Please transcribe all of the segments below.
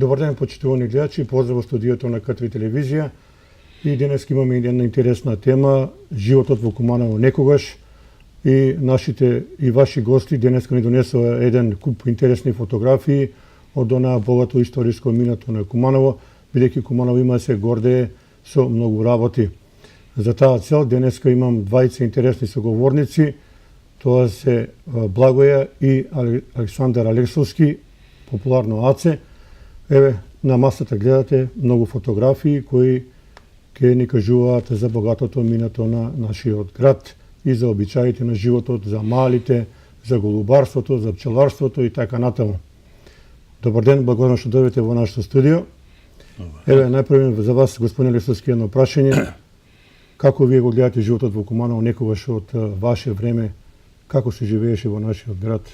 Добар ден, почитувани гледачи, поздрав во студиото на КТВ телевизија. И денес имаме една интересна тема, животот во Куманово некогаш. И нашите и ваши гости денес ни донесува еден куп интересни фотографии од онаа богато историско минато на Куманово, бидејќи Куманово има се гордее со многу работи. За таа цел денеска имам двајца интересни соговорници. Тоа се Благоја и Александар Алексовски, популарно Аце. Еве, на масата гледате многу фотографии кои ќе ни кажуваат за богатото минато на нашиот град и за обичаите на животот, за малите, за голубарството, за пчеларството и така натаму. Добар ден, благодарам што дојдете во нашето студио. Еве, најпрво за вас, господин Алексовски, едно прашање. Како вие го гледате животот во Куманово некогаш од ваше време? Како се живееше во нашиот град?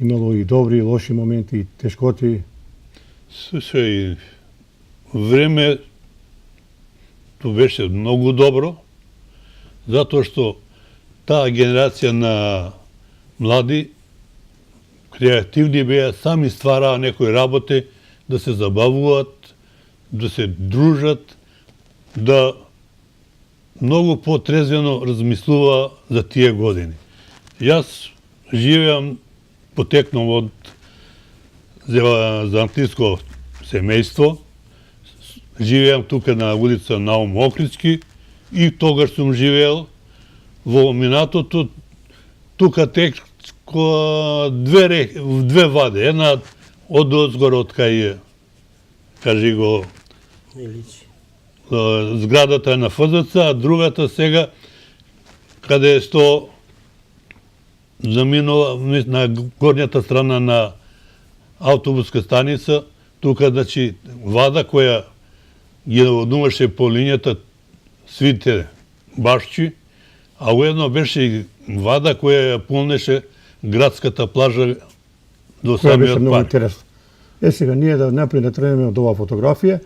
Имало и добри и лоши моменти, и тешкоти? Слушај, време то беше многу добро, затоа што таа генерација на млади, креативни беа, сами ствараа некои работи, да се забавуваат, да се дружат, да многу потрезвено размислува за тие години. Јас живеам, потекнам од зантиско семејство, живеам тука на улица Наум Охридски и тогаш сум живеел во минатото, тука текко две ваде, една од озгор од кај, кажи го, зградата е на ФЗЦ, а другата сега, каде е сто заминува на горњата страна на автобуска станица, тука, значи, вада која ги наводнуваше по линијата свите башчи, а уедно беше и вада која ја полнеше градската плажа до самиот многу парк. интересно. Сега, ние да напред да тренеме од оваа фотографија.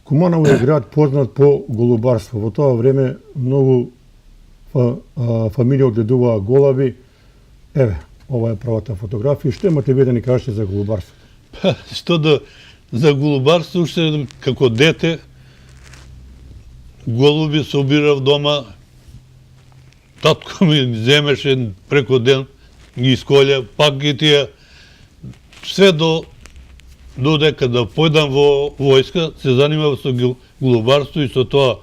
Куманово е град познат по голубарство. Во тоа време многу фамилии одгледуваа голаби. Еве, ова е правата фотографија. Што имате вие да ни кажете за голубарство? Па, што да, за голубарство, уште како дете, голуби собирав дома, татко ми земеше преко ден, ги исколја, пак ги тие, све додека да појдам во војска, се занимав со голубарство и со тоа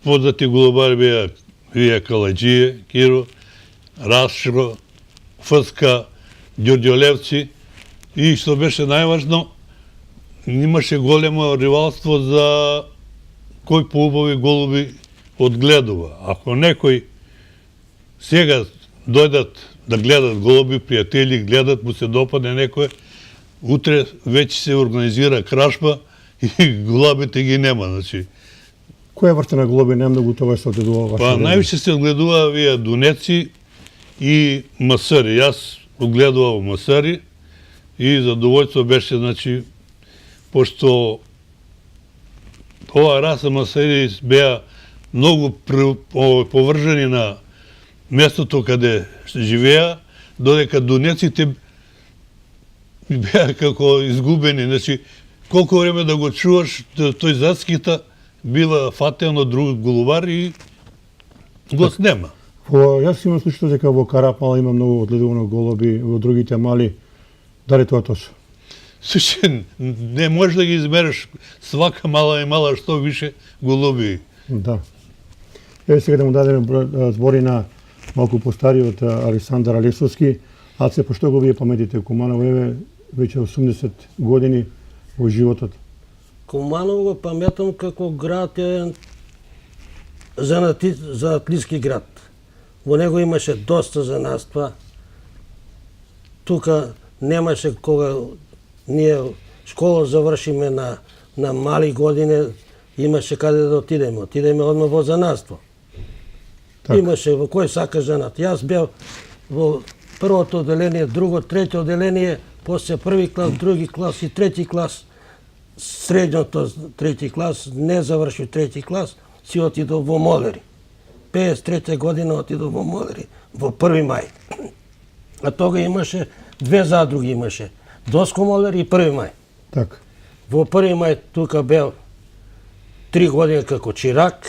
познати голубари беа Вија Калаџие, Киро, Рашро, Фска, Ѓорѓолевци и што беше најважно, имаше големо ривалство за кој поубави голуби одгледува. Ако некој сега дојдат да гледат голуби, пријатели гледат, му се допадне некој, утре веќе се организира кражба и голубите ги нема, значи. Која врста на голуби најмногу тоа се одгледува ваше? Па највише се одгледува вие дунеци и масари. Јас одгледував масари и задоволство беше, значи, пошто оваа раса масари беа многу повржени на местото каде живеа, додека дунеците беа како изгубени. Значи, колку време да го чуваш, тој зацкита била фатен од друг голубар и го снема. Јас имам слушато дека во Карапала има многу одгледувано голуби, во другите мали. Дали тоа точно? Слушай, не можеш да ги измериш свака мала и мала што више голуби. Да. Еве сега да му дадеме збори на малку постариот Александар Алексовски. Аце, пошто го вие паметите Куманово, еве веќе 80 години во животот? Куманово го паметам како град е занатлиски град. Во него имаше доста занатства. Тука немаше кога ние школа завршиме на мали години, имаше каде да отидеме. Отидеме одма во занатство. Така. Имаше во кој сака занат. Јас бев во првото оделение, друго, трето оделение, после први клас, други клас и трети клас. Средното трети клас, не завршив трети клас, си отидов во Молери. 53 година отидов во Молери, во 1 мај. А тога имаше две задруги имаше. Доско Молер и 1 мај. Така. Во 1 мај тука бев 3 години како чирак,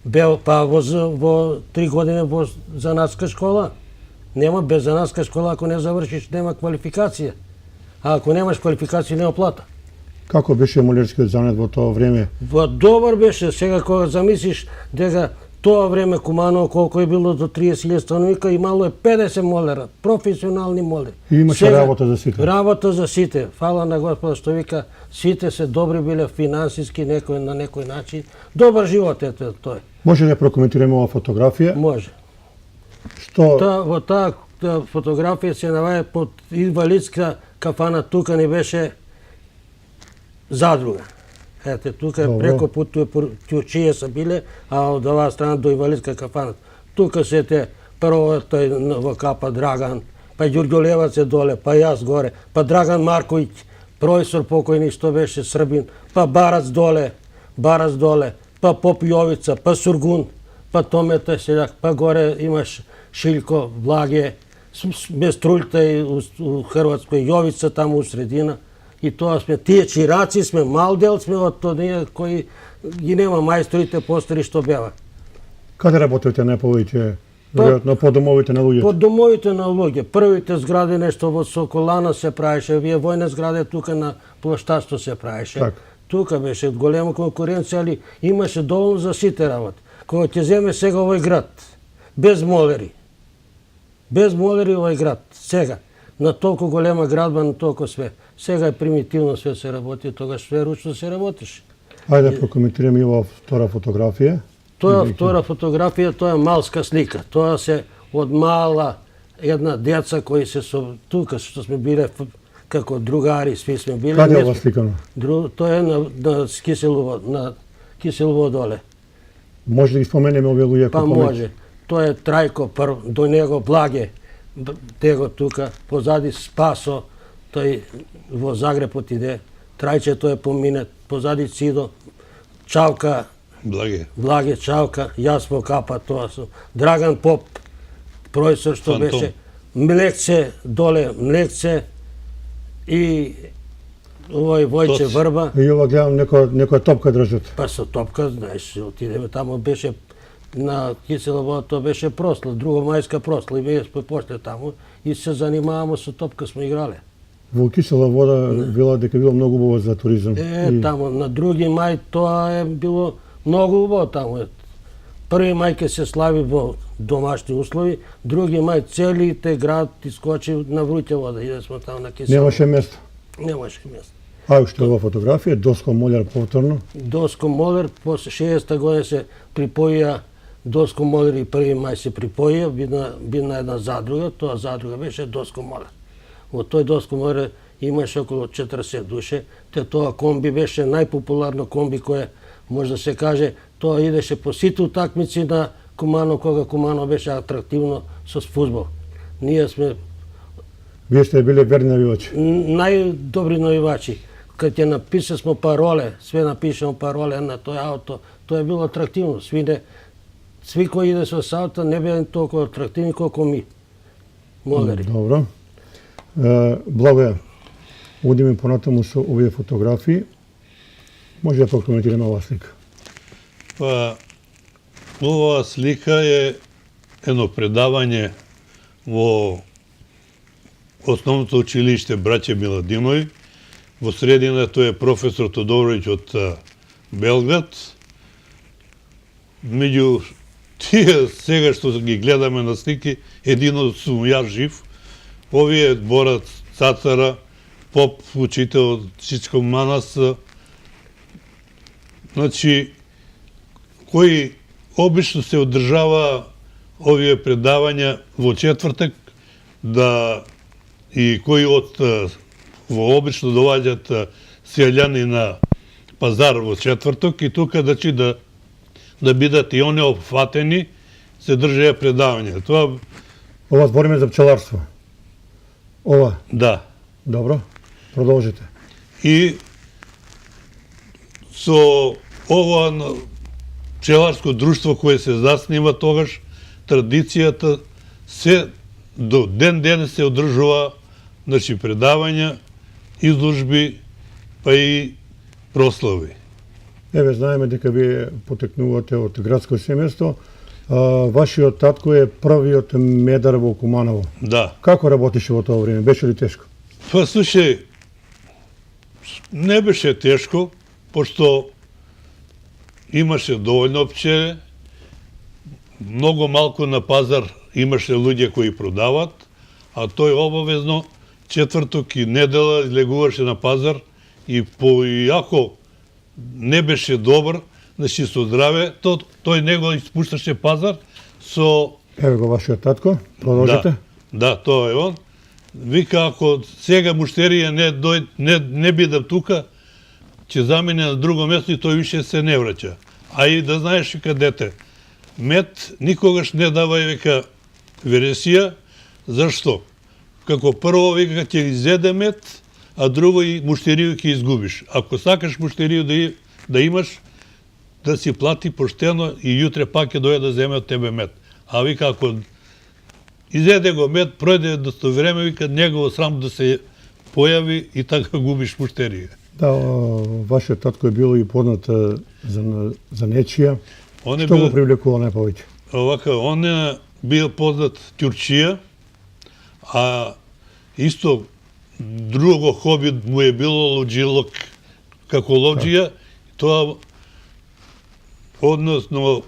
бев па во 3 години во занатска школа. Нема без занатска школа, ако не завршиш, нема квалификација. А ако немаш квалификација, нема плата. Како беше молерскиот занет во тоа време? Во добар беше, сега кога замислиш дека тоа време Куманово колку е било до 30.000 становика, имало е 50 молера, професионални молери. И имаше работа за сите. Работа за сите. Фала на Господа што вика, сите се добри биле финансиски некој на некој начин. Добар живот е тој. Може да прокоментираме оваа фотографија? Може. Што Во таа фотографија се наоѓа под инвалидска кафана, тука не беше задруга. Ете, тука Добро. преко путуе чие са биле, а од оваа страна до инвалидска кафана. Тука се те прво тој во капа Драган, па Ѓурѓолевац е доле, па јас горе, па Драган Марковиќ, професор покојни што беше Србин, па Барац доле, па Поп Јовица, па Сургун, па Томета селјак, па горе имаш Шилко, Благе, Беструљта и у Хрватској, Јовица таму у средина. И тоа сме, тие чираци сме, мал дел сме од ние кои ги нема мајсторите постари што беа. каде работите најповеќе? Па- Веројатно по домовите на луѓето. Под домовите на луѓе, првите згради нешто во Соколана се правеше, вие војна зграде тука на площадство се правеше. Така. Тука беше голема конкуренција, али имаше доволно за сите работи. Кога ќе земе сега овој град, без молери. Без молери овој град, сега. На толку голема градба, на толку све. Сега е примитивно све се работи, тогаш све ручно се работеше. Ајде да прокоментираме и оваа втора фотографија. Тоа втора фотографија, тоа е малска слика. Тоа се од мала една деца кои се со тука што сме биле како другари, сви сме биле. Каде Не е ова сме- сликано? Тоа е на Киселово доле. Може да ги споменеме овие луѓе Па како може. Тоа е Трајко прв, до него Благе, него тука, позади Спасо, тој во Загреб отиде. Трајче тој е поминет, позади Цидо, Чавка, Благе. Чавка, јас во капа, тоа сум. Драган Поп, професор што Фантом. беше. Млекце, доле Млекце и овој Војче Тоци. Врба. И ова гледам некоја топка држат. Па со топка, знаеш, отидеме таму, беше на Киселово, тоа беше прослав, другомајска прослав, и ние сме после таму и се занимаваме со топка, сме играле. Во Кисела вода била дека било многу убаво за туризам. И Таму, на 2 мај, тоа е било многу убаво таму. 1 мај ќе се слави во домашни услови, 2 мај целите град искочи на вруќа вода, иде сме таму на Киселово. немаше место. Немаше место. А уште ова фотографија, Доско Молјар повторно. Доско Молер, после 60-та година се припоија Доско Молер и 1 мај се припоија, бидна една задруга, тоа задруга беше Доско Молер. Во тој Доско Молер имаше околу 40 душе, те тоа комби беше најпопуларно комби кое може да се каже, тоа идеше по сите утакмици на Кумано, кога Кумано беше атрактивно со фудбал. Ние сме Вие сте биле верни навивачи. најдобри навивачи. Кога ќе написаме пароле, све напишемо пароле на тој ауто, тоа е било атрактивно. Сви кои иде со ауто не беа толку атрактивни колку ми. Молери. Добро. Благоја, одиме понатаму со овие фотографии. Може да прокоментираме оваа слика. Па, ова слика е едно предавање во основното училиште Браќа Миладинови. Во средина тој е професор Тодоровиќ од Белград. Меѓу тие сега што ги гледаме на слики, едино сум јас жив. Овие Борат Цацара, поп, учител од Чичко Манас, значи, кој обично се одржава овие предавања во четвртак, да и кои од во обично доваѓаат селјани на пазар во четврток и тука да бидат и они опфатени, се држеја предавања. Тоа Ова збориме за пчеларство. Ова, да. добро, продолжите. И со ова пчеларско друштво кое се заснива тогаш, традицијата се до ден се одржува, значи предавања, изложби, па и прослави. Еве, знаеме дека вие потекнувате од градско семејство. Вашиот татко е првиот медар во Куманово. Да. Како работише во тоа време? Беше ли тешко? Па слушај, не беше тешко, пошто имаше доволно пчеле, многу малку на пазар имаше луѓе кои продават, а тој обавезно четврток и недела излегуваше на пазар и поиако не беше добар, значи со здраве, тој него испушташе пазар со... Еве го вашиот татко, продолжите. Да, тоа е он. Вика, ако сега муштерија не бидам тука, ќе замине на друго место и тој више се не враќа. А и да знаеш вика дете, мед никогаш не дава вика вересија, зашто? Како прво вика ќе изеде мед, а друго и муштерију ќе изгубиш. Ако сакаш муштерију да имаш, да си плати поштено и јутре пак ќе дојде да земе од тебе мед. А вика, ако изеде го мед, пројде досто време, вика, негово срам да се појави и така губиш муштерија. Да, вашиот татко е бил и познат за нечија. Што го привлекува најповеќе? Овака, он е бил познат ќурчија, а исто друго хоби му е било ловџилок како ловџија. Тоа, односно,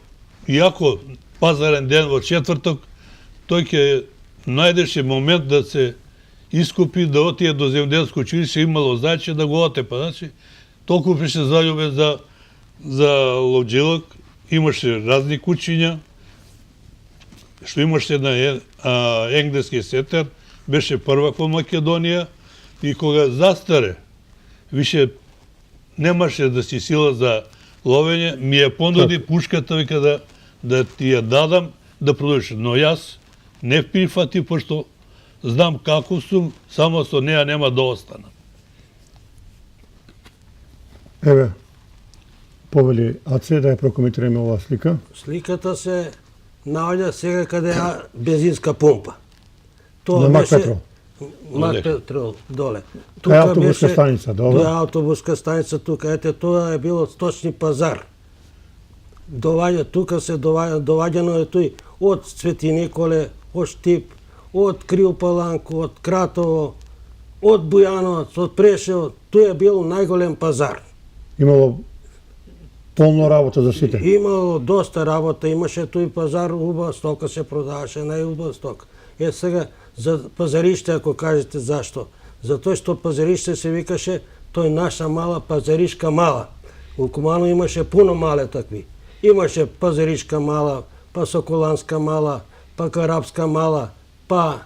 иако пазарен ден во четврток, тој ќе најдеше момент да се искупи, да отие до земјоделско училище, имало зајче да го отепа. Значи, толку беше заљубен за ловџилок, имаше разни кучиња, што имаше на енглески сетер, беше прва во Македонија и кога застаре, више немаше да си сила за ловење, ми ја понуди пушката, вика да ти ја дадам, да продолжиш. Но јас не прифати, пошто знам како сум, само со неа нема да остана. Еве, повели Аце да ја прокоментираме оваа слика. Сликата се наоѓа сега каде е бензинска помпа. На Мак Петрол. Мак Петрол, доле. Тоа е автобуска станица, добро. Тоа е автобуска станица тука. Ете, тоа е било сточни пазар. Тука се доваѓано е тој од Свети Николе, од Штип, од Криопаланко, од Кратово, од Бујановац, од Прешево. Тој е бил најголем пазар. Имало полно работа за сите. Имало доста работа, имаше тој пазар, убава стока се продаваше, најубава стока. Е сега, за пазариште, ако кажете зашто. Затоа што пазариште се викаше, тој наша мала пазаришка мала. У Куманово имаше пуно мале такви. Имаше пазаришка мала, па Соколанска мала, па Карапска мала, па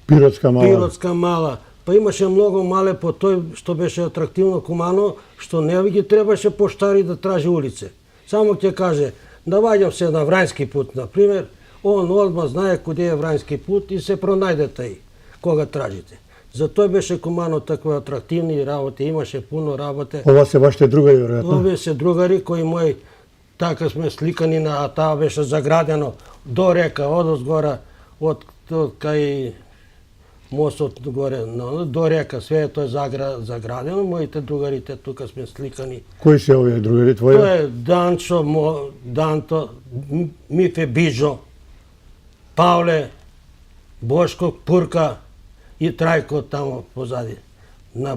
Пиротска мала. Па имаше многу мале по тој што беше атрактивно Куманово, што не ги требаше поштари да тражи улице. Само ќе каже, наваѓам се на Врањски пут, например, он одма знае куде е Врањски пут и се пронајде тај, кога тражите. Затоа беше Куманово таква атрактивни работи, имаше пуно работе. Ова се вашите другари, веројатно? Ова се другари кои мои, така сме сликани на, таа беше заградено до река, одозгора, од кај мостот горе, до река, све е тоа заградено, моите другарите тука сме сликани. Кои се овие другари твои? Тоа е Данчо, Данто, Мифе Биджо, Павле, Бошко Пурка и Трајко тамо позади. На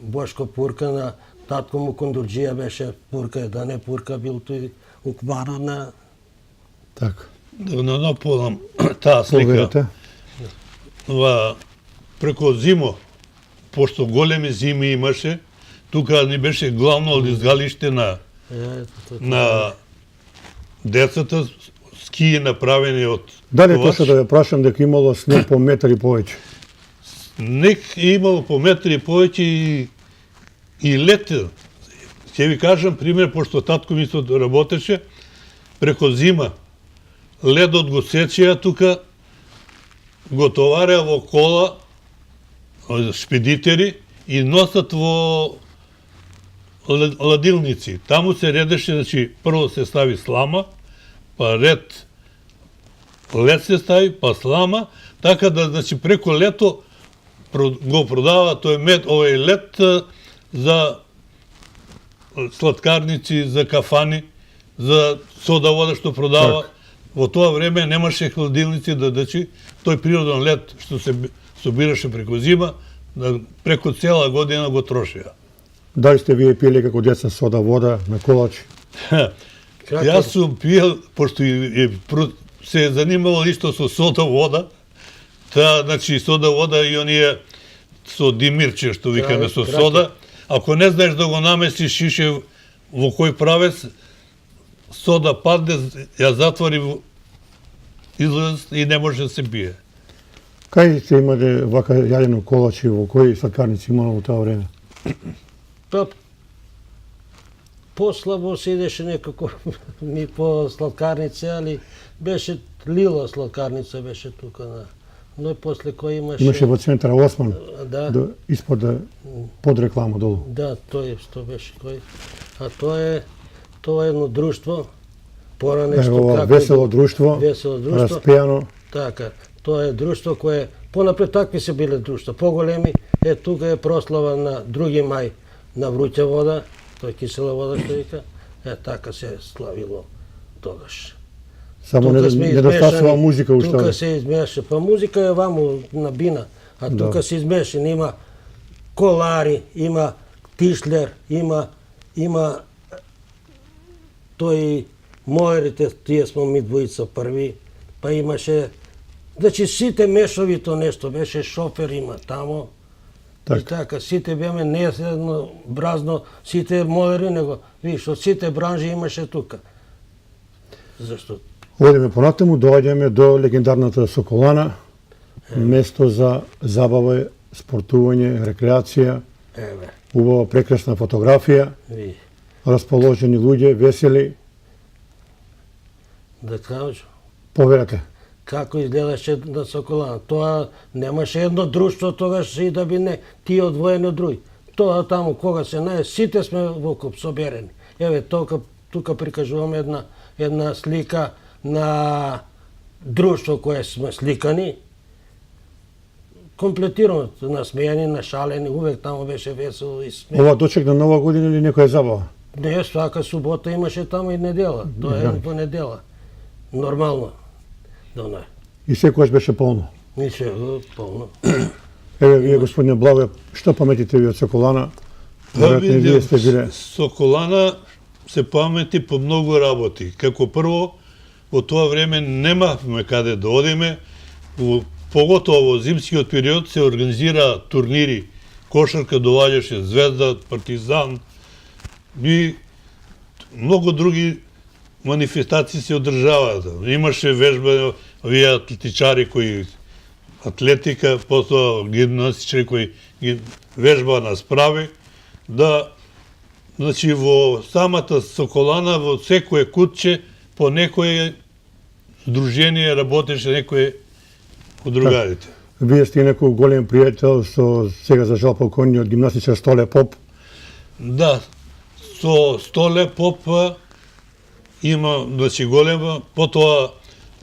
Бошко Пурка, на татко му Кондурџија беше Пурка, да не Пурка бил тој укмана на... Така. Да наполнам таа слика. Преко зимо, пошто големи зими имаше, тука ни беше главно изгалиште на децата, ски направени од Дали е ковач. точно да ве прашам дека имало снег по метар и повеќе? Снег е имало по метри и повеќе и лет. Ќе ви кажам пример, пошто татко ми се работеше, преко зима ледот го сечеа тука, го товареа во кола шпедитери и носат во ладилници. Таму се редеше, значи, прво се стави слама, па ред лед се стави, па слама, така да, значи, преко лето го продава тој мед, овој лед за сладкарници, за кафани, за сода вода што продава. Так. Во тоа време немаше хладилници да значи тој природен лед што се собираше преко зима, да преко цела година го трошеа. Дали сте вие пиеле како деца сода вода на колачи? Јас сум пиел, пошто се занимавал исто со сода вода, значи сода вода и оние со димирче, што викаме со кракер. сода. Ако не знаеш да го наместиш шише во кој правец, сода падне, ја затвори излез и не може да се пие. Кај сте имале вака јадено колачи, во кои сладкарници имало во тоа време? Па, послабо се идеше некако ми по сладкарнице, али беше Лила сладкарница беше тука, но и после кој имаше... Имаше во центар Осман, Да, испод под реклама долу. да, тој што беше кој. А тоа е едно друштво, пора нешто Ова како... весело друштво, Весело друштво. распеано. Така, тоа е друштво кое, понапред такви се биле друштва, поголеми, тука е прослава на 2 мај на вруќа вода, тоа е кисела вода што вика, така се славило тогаш. Само Тука сме недостасува измешани, музика уште. Тука се измеша, па музика е ваму на бина, а Да. тука се измешани, има колари, има тишлер, има тој моерите, тие смо ми двојца први, па имаше, значи сите мешови то нешто, беше шофер има тамо, и така, сите беме не едно бразно, сите моери, него, виж, од сите бранжи имаше тука. Зашто? Одиме понатаму, доаѓаме до легендарната Соколана, место за забава, спортување, рекреација, Еве, убава прекрасна фотографија, ви, расположени луѓе, весели. да кажу, Поверете, како изгледаше на Соколана. Тоа немаше едно друштво тогаш и да би не тие одвоени од други. Тоа таму кога се најде, сите сме во куп соберени. Еве, тука прикажуваме една слика на друштво кое сме сликани. Комплетирано, насмејани, нашалени, увек таму беше весело и смеја. ова дочек на Нова година или некоја забава? Не, свака субота имаше таму и недела. Тоа е во недела. Нормално. Доно е. И секојаш беше полно. Мише, полно. Еве, вие, господине Благоје, што паметите ви од Соколана? Веројатно и вие сте биле. Соколана се памети по многу работи. Како прво, во тоа време немавме каде да одиме, поготово во зимскиот период се организира турнири. Кошарка доаѓаше Звезда, Партизан и многу други манифестации се одржаваат. Имаше вежба, овие атлетичари кои атлетика, потоа гимнастичари кои вежба нас прави, да, значи, во самата Соколана, во секое кутче, по некое здружение работеше некое од другарите. Вие сте некој голем пријател со сега за жал покониот гимнастичар Столе Поп. Да, со Столе Поп има, значи, голема, потоа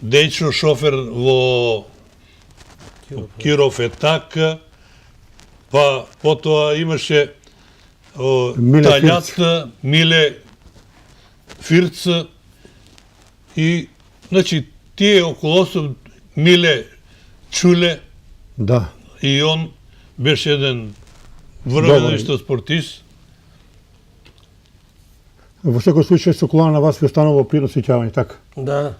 Дејчо шофер во Киров е така, па потоа имаше Миле Таљат, Миле Фирц и, значи, тие около 8 Миле Чуле Да. и он беше еден Добар. врвен исто спортист. Во секој случај Соколана на вас ви останува пријатно сеќавање, така? Да.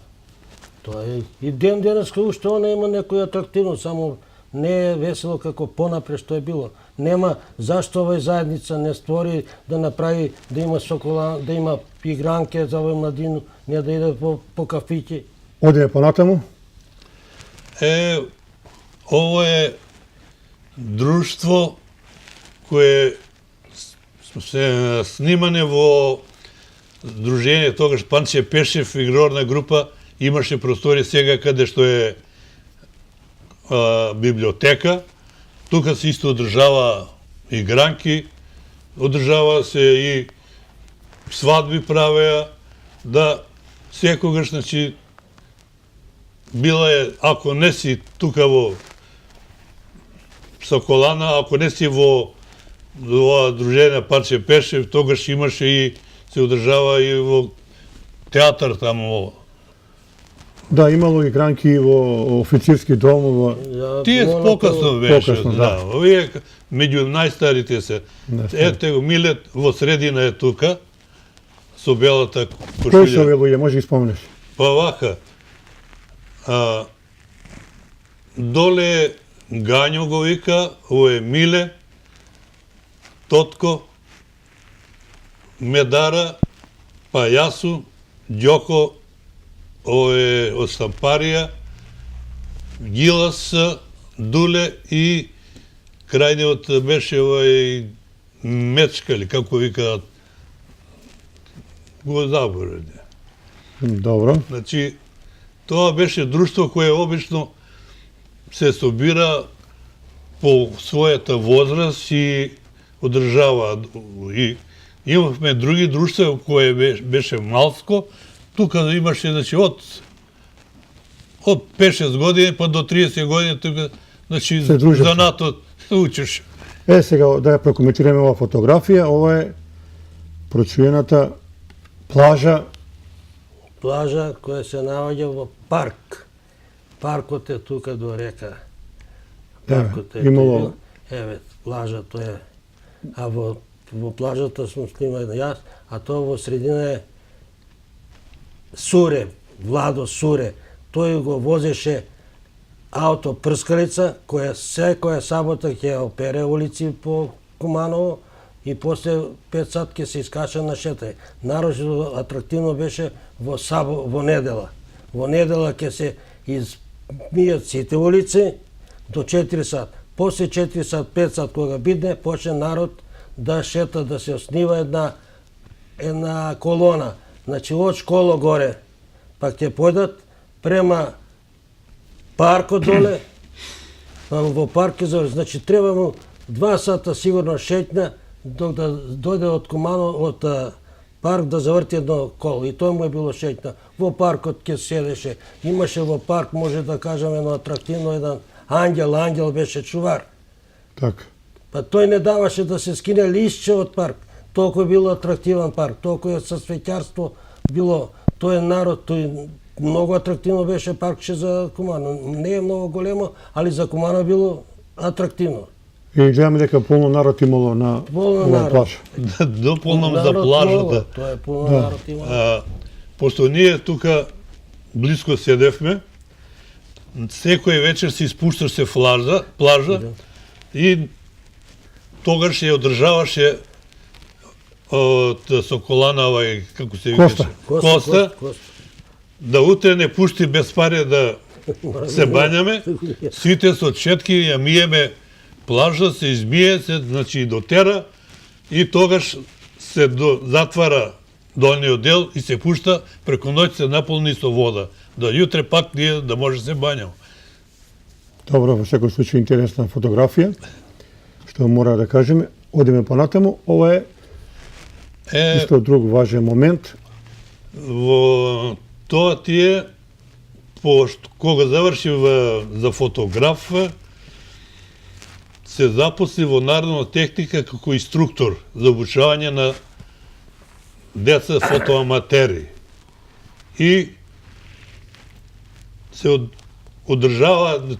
Тоа е и ден денеска уште она има некоја атрактивност, само не е весело како понапред што е било. Нема зашто овој заедница не створи да направи да има Соколана, да има игранке за овој младину, не да иде по кафиќи. Одиме понатаму. Ово е друштво кое се снимане во Сдружение, тогаш Панче Пешев, игрорна група, имаше простори сега каде што е библиотека. Тука се исто одржава игранки, одржава се и свадби правеа, да секогаш, значи, била е, ако не си тука во Соколана, ако не си во ова дружение Панче Пешев, тогаш имаше и се одржава и во театар таму. Да, имало игранки во официрски дом, во... Тие покасно беше, Покасно, да. да. Овие меѓу најстарите се. Ете го Милет во средина е тука, со белата Кои се кошулја. овие луѓе, може ги спомнеш? Па вака, доле Гањо го вика, ово е Миле, Тотко, Медара, па Јасу, Ѓоко, ово е од Стампарија, Ѓилас, Дуле и крајниот беше овој Мечка, или како викаат, го заборев. Добро. Значи, тоа беше друштво кое обично се собира по својата возраст и одржава. И имавме други друштва кое беше малско, тука имаше, значи, од 5-6 години па до 30 години, тука, значи, Се дружеше. занатот учеше. Сега да ја прокоментираме ова фотографија, ова е прочуената плажа. Плажа која се наоѓа во парк. Паркот е тука до река. Паркот е имало- тука. Еве, плажата е. А во плажата сум снимал јас, а тоа во средина е Суре, Владо Суре. Тој го возеше ауто прскалица, која секоја сабота ќе опере улици по Куманово и после 5 сат ќе се искача на шетај. Нарочно атрактивно беше во недела. Во недела ќе се измијат сите улици до 4 сат. После 4 сат, 5 сат кога бидне, почне народ да шета, да се оснива една колона. Значи од школа горе, пак ќе појдат према паркот доле, па во парк ќе заврши. Значи треба му 2 сата сигурно шетња док да дојде од Куманово, од парк да заврти едно коло. И тоа му е било шетња. Во паркот ќе седеше. Имаше во парк, може да кажам, едно атрактивно, еден ангел беше чувар. Така. Па тој не даваше да се скине лишче од парк. Толку е било атрактивен парк, толку е со светјарство било. Тој е народ, тој многу атрактивно беше паркче за Куманово. Не е многу големо, али за Куманово било атрактивно. И гледаме дека полно народ имало на Полно оваа народ. плажа. Дополнам за Народ плажата. много, Тоа е полно Да. народ има. Пошто ние тука близко седевме, секој вечер се испушташ се плажа и тогаш ја одржаваше од Соколана, овај, како се Коста. викаше? Коста, да утре не пушти без пари да се бањаме, сите со четки ја миеме плажа, се измие, се, значи, дотера и тогаш се затвара долниот дел и се пушта, преку ноќ се наполни со вода. Да јутре пак ние да може се бањаме. Добро, во секој случај интересна фотографија, што мора да кажеме. Одиме понатаму, ова е исто друг важен момент. Во тоа тие, кога заврши за фотограф, се запосли во Народна техника како инструктор за обучавање на деца фотоаматери. И се одржава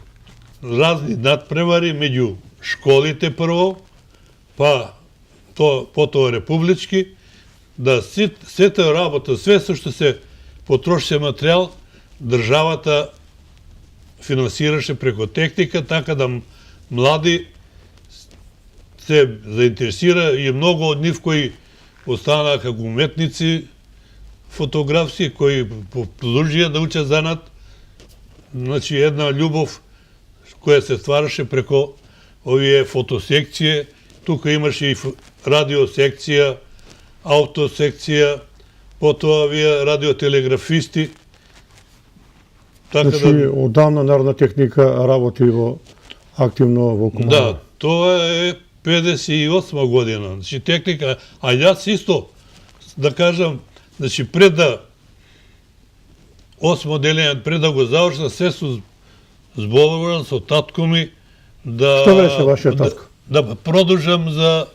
разни надпревари меѓу школите прво, па потоа републички, да сета работа, све што се потроши материјал, државата финансираше преко техника, така да млади се заинтересира и многу од нив кои останаа како уметници, фотографски, кои продолжија да учат занат, значи една љубов која се ствараше преко овие фотосекcije, тука имаше и радиосекција, аутосекција, потоа овие радиотелеграфисти. Така Значи, одамна народна техника работи активно во Куманово. Да, тоа е 58 година, значи техника, а јас исто, да кажам, значи пред да 8 делење, пред да го завршам, се су зборувам со татко ми да... Што беше вашиот татко? Да продолжам за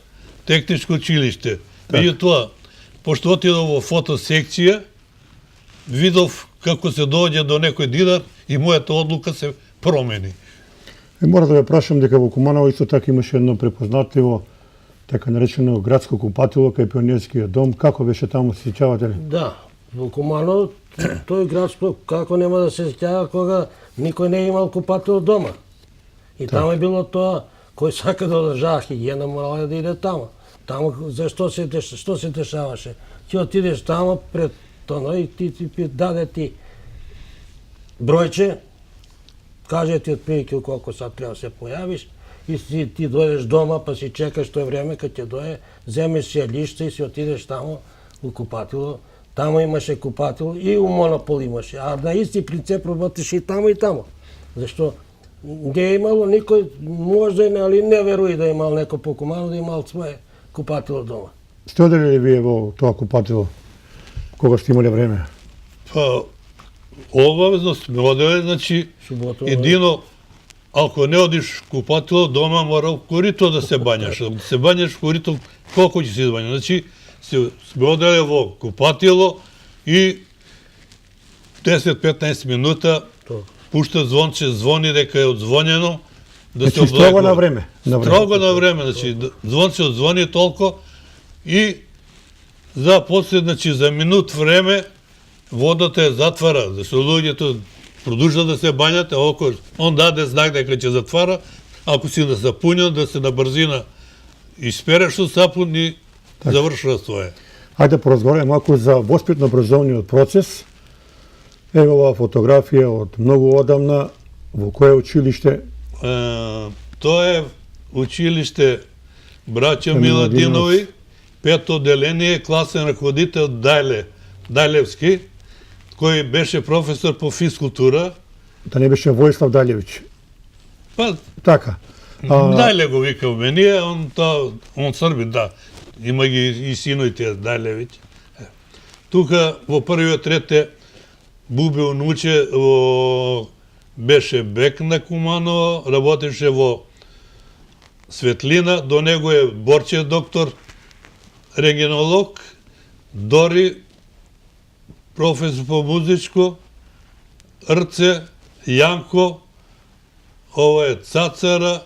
техничко училиште. Меѓутоа, пошто отидов во фотосекција, видов како се доđe до некој динар и мојата одлука се промени. Мора да ве прашам дека во Куманово исто така имаше едно препознатливо, така наречено градско купатило кај Пионерскиот дом. Како беше таму, се сеќавате ли? Да, во Куманово тој градско како нема да се сеќава кога никој не е имал купател дома. И таму е било тоа, кој сака да одржава хигиена, морала да иде таму. Таму зашто што се дешаваше? Ти отидеш таму пред тоно и ти даде ти бројче, каже ти отприлike колку сат треба се појавиш и ти дојдеш дома па си чекаш тој време кога ќе дое, земеш си лишта и си отидеш таму у купатило. Таму имаше купатило и у Монопол имаше, а на исти принцип работеше и таму. Зашто не е имало никој, можда али не веруи да имал некој по Куманово, да имал свое купатило дома. Сте одели ли вие во тоа купатило кога сте имале време? Па, обавезно сме одели, значи, Субота, едино, ако не одиш купатило, дома мора у корито да се бањаш. Да се бањаш в корито, колку ќе се избањаш? Значи, сме одели во купатило и 10-15 минута пушта звонче, звони дека е одзвонено, да се Значи, строго на време. Строго на време, значи, звонче одзвони толку и за после, значи, за минут време водата е затвара, да се луѓето продолжат да се бањат, ако он даде знак дека ќе затвара, ако си да запунен, да се на брзина испереш со сапун и завршува своje. Ајде да поразговараме малку за воспитно-образовниот процес. Ево оваа фотографија од многу одамна, во кое училиште? Тоа е училиште Браќа Миладинови, пето одделение, класен раководител Дајлевски, кој беше професор по физкултура. Да не беше Војслав Дајлевиќ. Па, Така. Дајле го викавме ние, он Србин, да. Има ги и синој тие Дајлевиќ. Тука во првиот ред е Буби Онуче, беше бек на Куманово, работеше во Светлина, до него е Борче доктор, регионолог, Дори, професор по музичко, Рце, Јанко, ова е Цацара,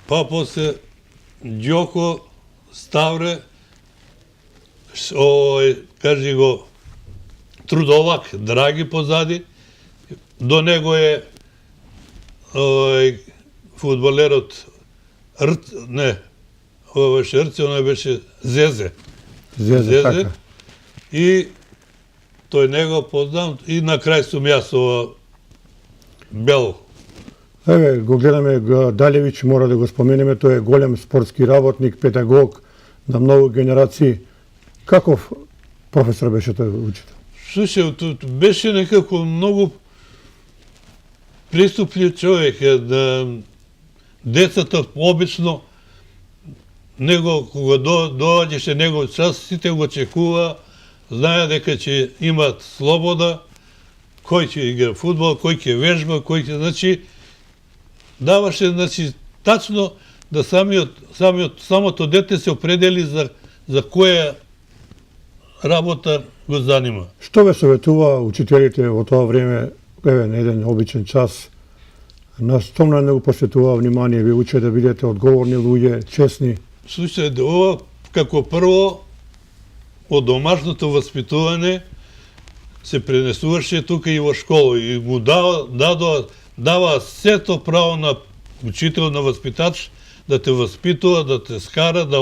па после Ѓоко, Ставре, кажи го, Трудовак, Драги позади, до него е фудбалерот не, ова беше Рце, оно беше Зезе. Зезе, така. И тој него познам и на крај сум јас ова Бел. Еве, го гледаме Дајлевиќ, мора да го споменеме, тој е голем спортски работник, педагог на многу генерации. Каков професор беше тој учител? Слушај, беше некако многу приступлив човек. Децата обично него кога доаѓаше него час, сите го чекува, знае дека ќе имат слобода, кој ќе игра фудбал, кој ќе вежба, кој ќе, значи, даваше, значи, тачно да самото дете се определи за која работа го занима. Што ве советува учителите во тоа време, еве, на еден обичен час, на што на него посветува внимание, ви уче да бидете одговорни луѓе, честни? Слушајте, ова како прво од домашното воспитување се пренесуваше тука и во школа и му дава сето право на учител, на воспитач да те воспитува, да те скара, да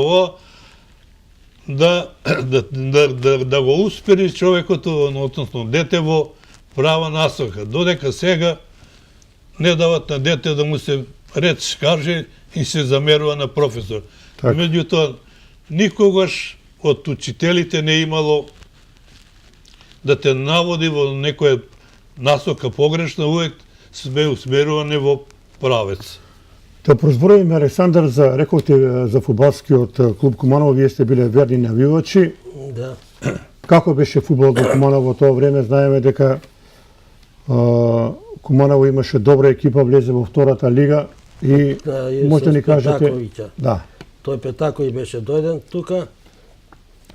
го успери човекот, односно дете во права насока. Додека сега не дават на дете да му се реч каже и се замерува на професор. Така. Меѓутоа, никогаш од учителите не имало да те наводи во некоја насока погрешна, увек сме усмерувани во правец. Да прозборуваме, Александар, рековте за фудбалскиот клуб Куманово, вие сте биле верни навивачи. Да. Како беше фудбалот во Куманово во тоа време? Знаеме дека Куманово имаше добра екипа, влезе во втората лига и може да ни кажете... Петаковиќа. Да. Тој Петаковиќ беше дојден тука.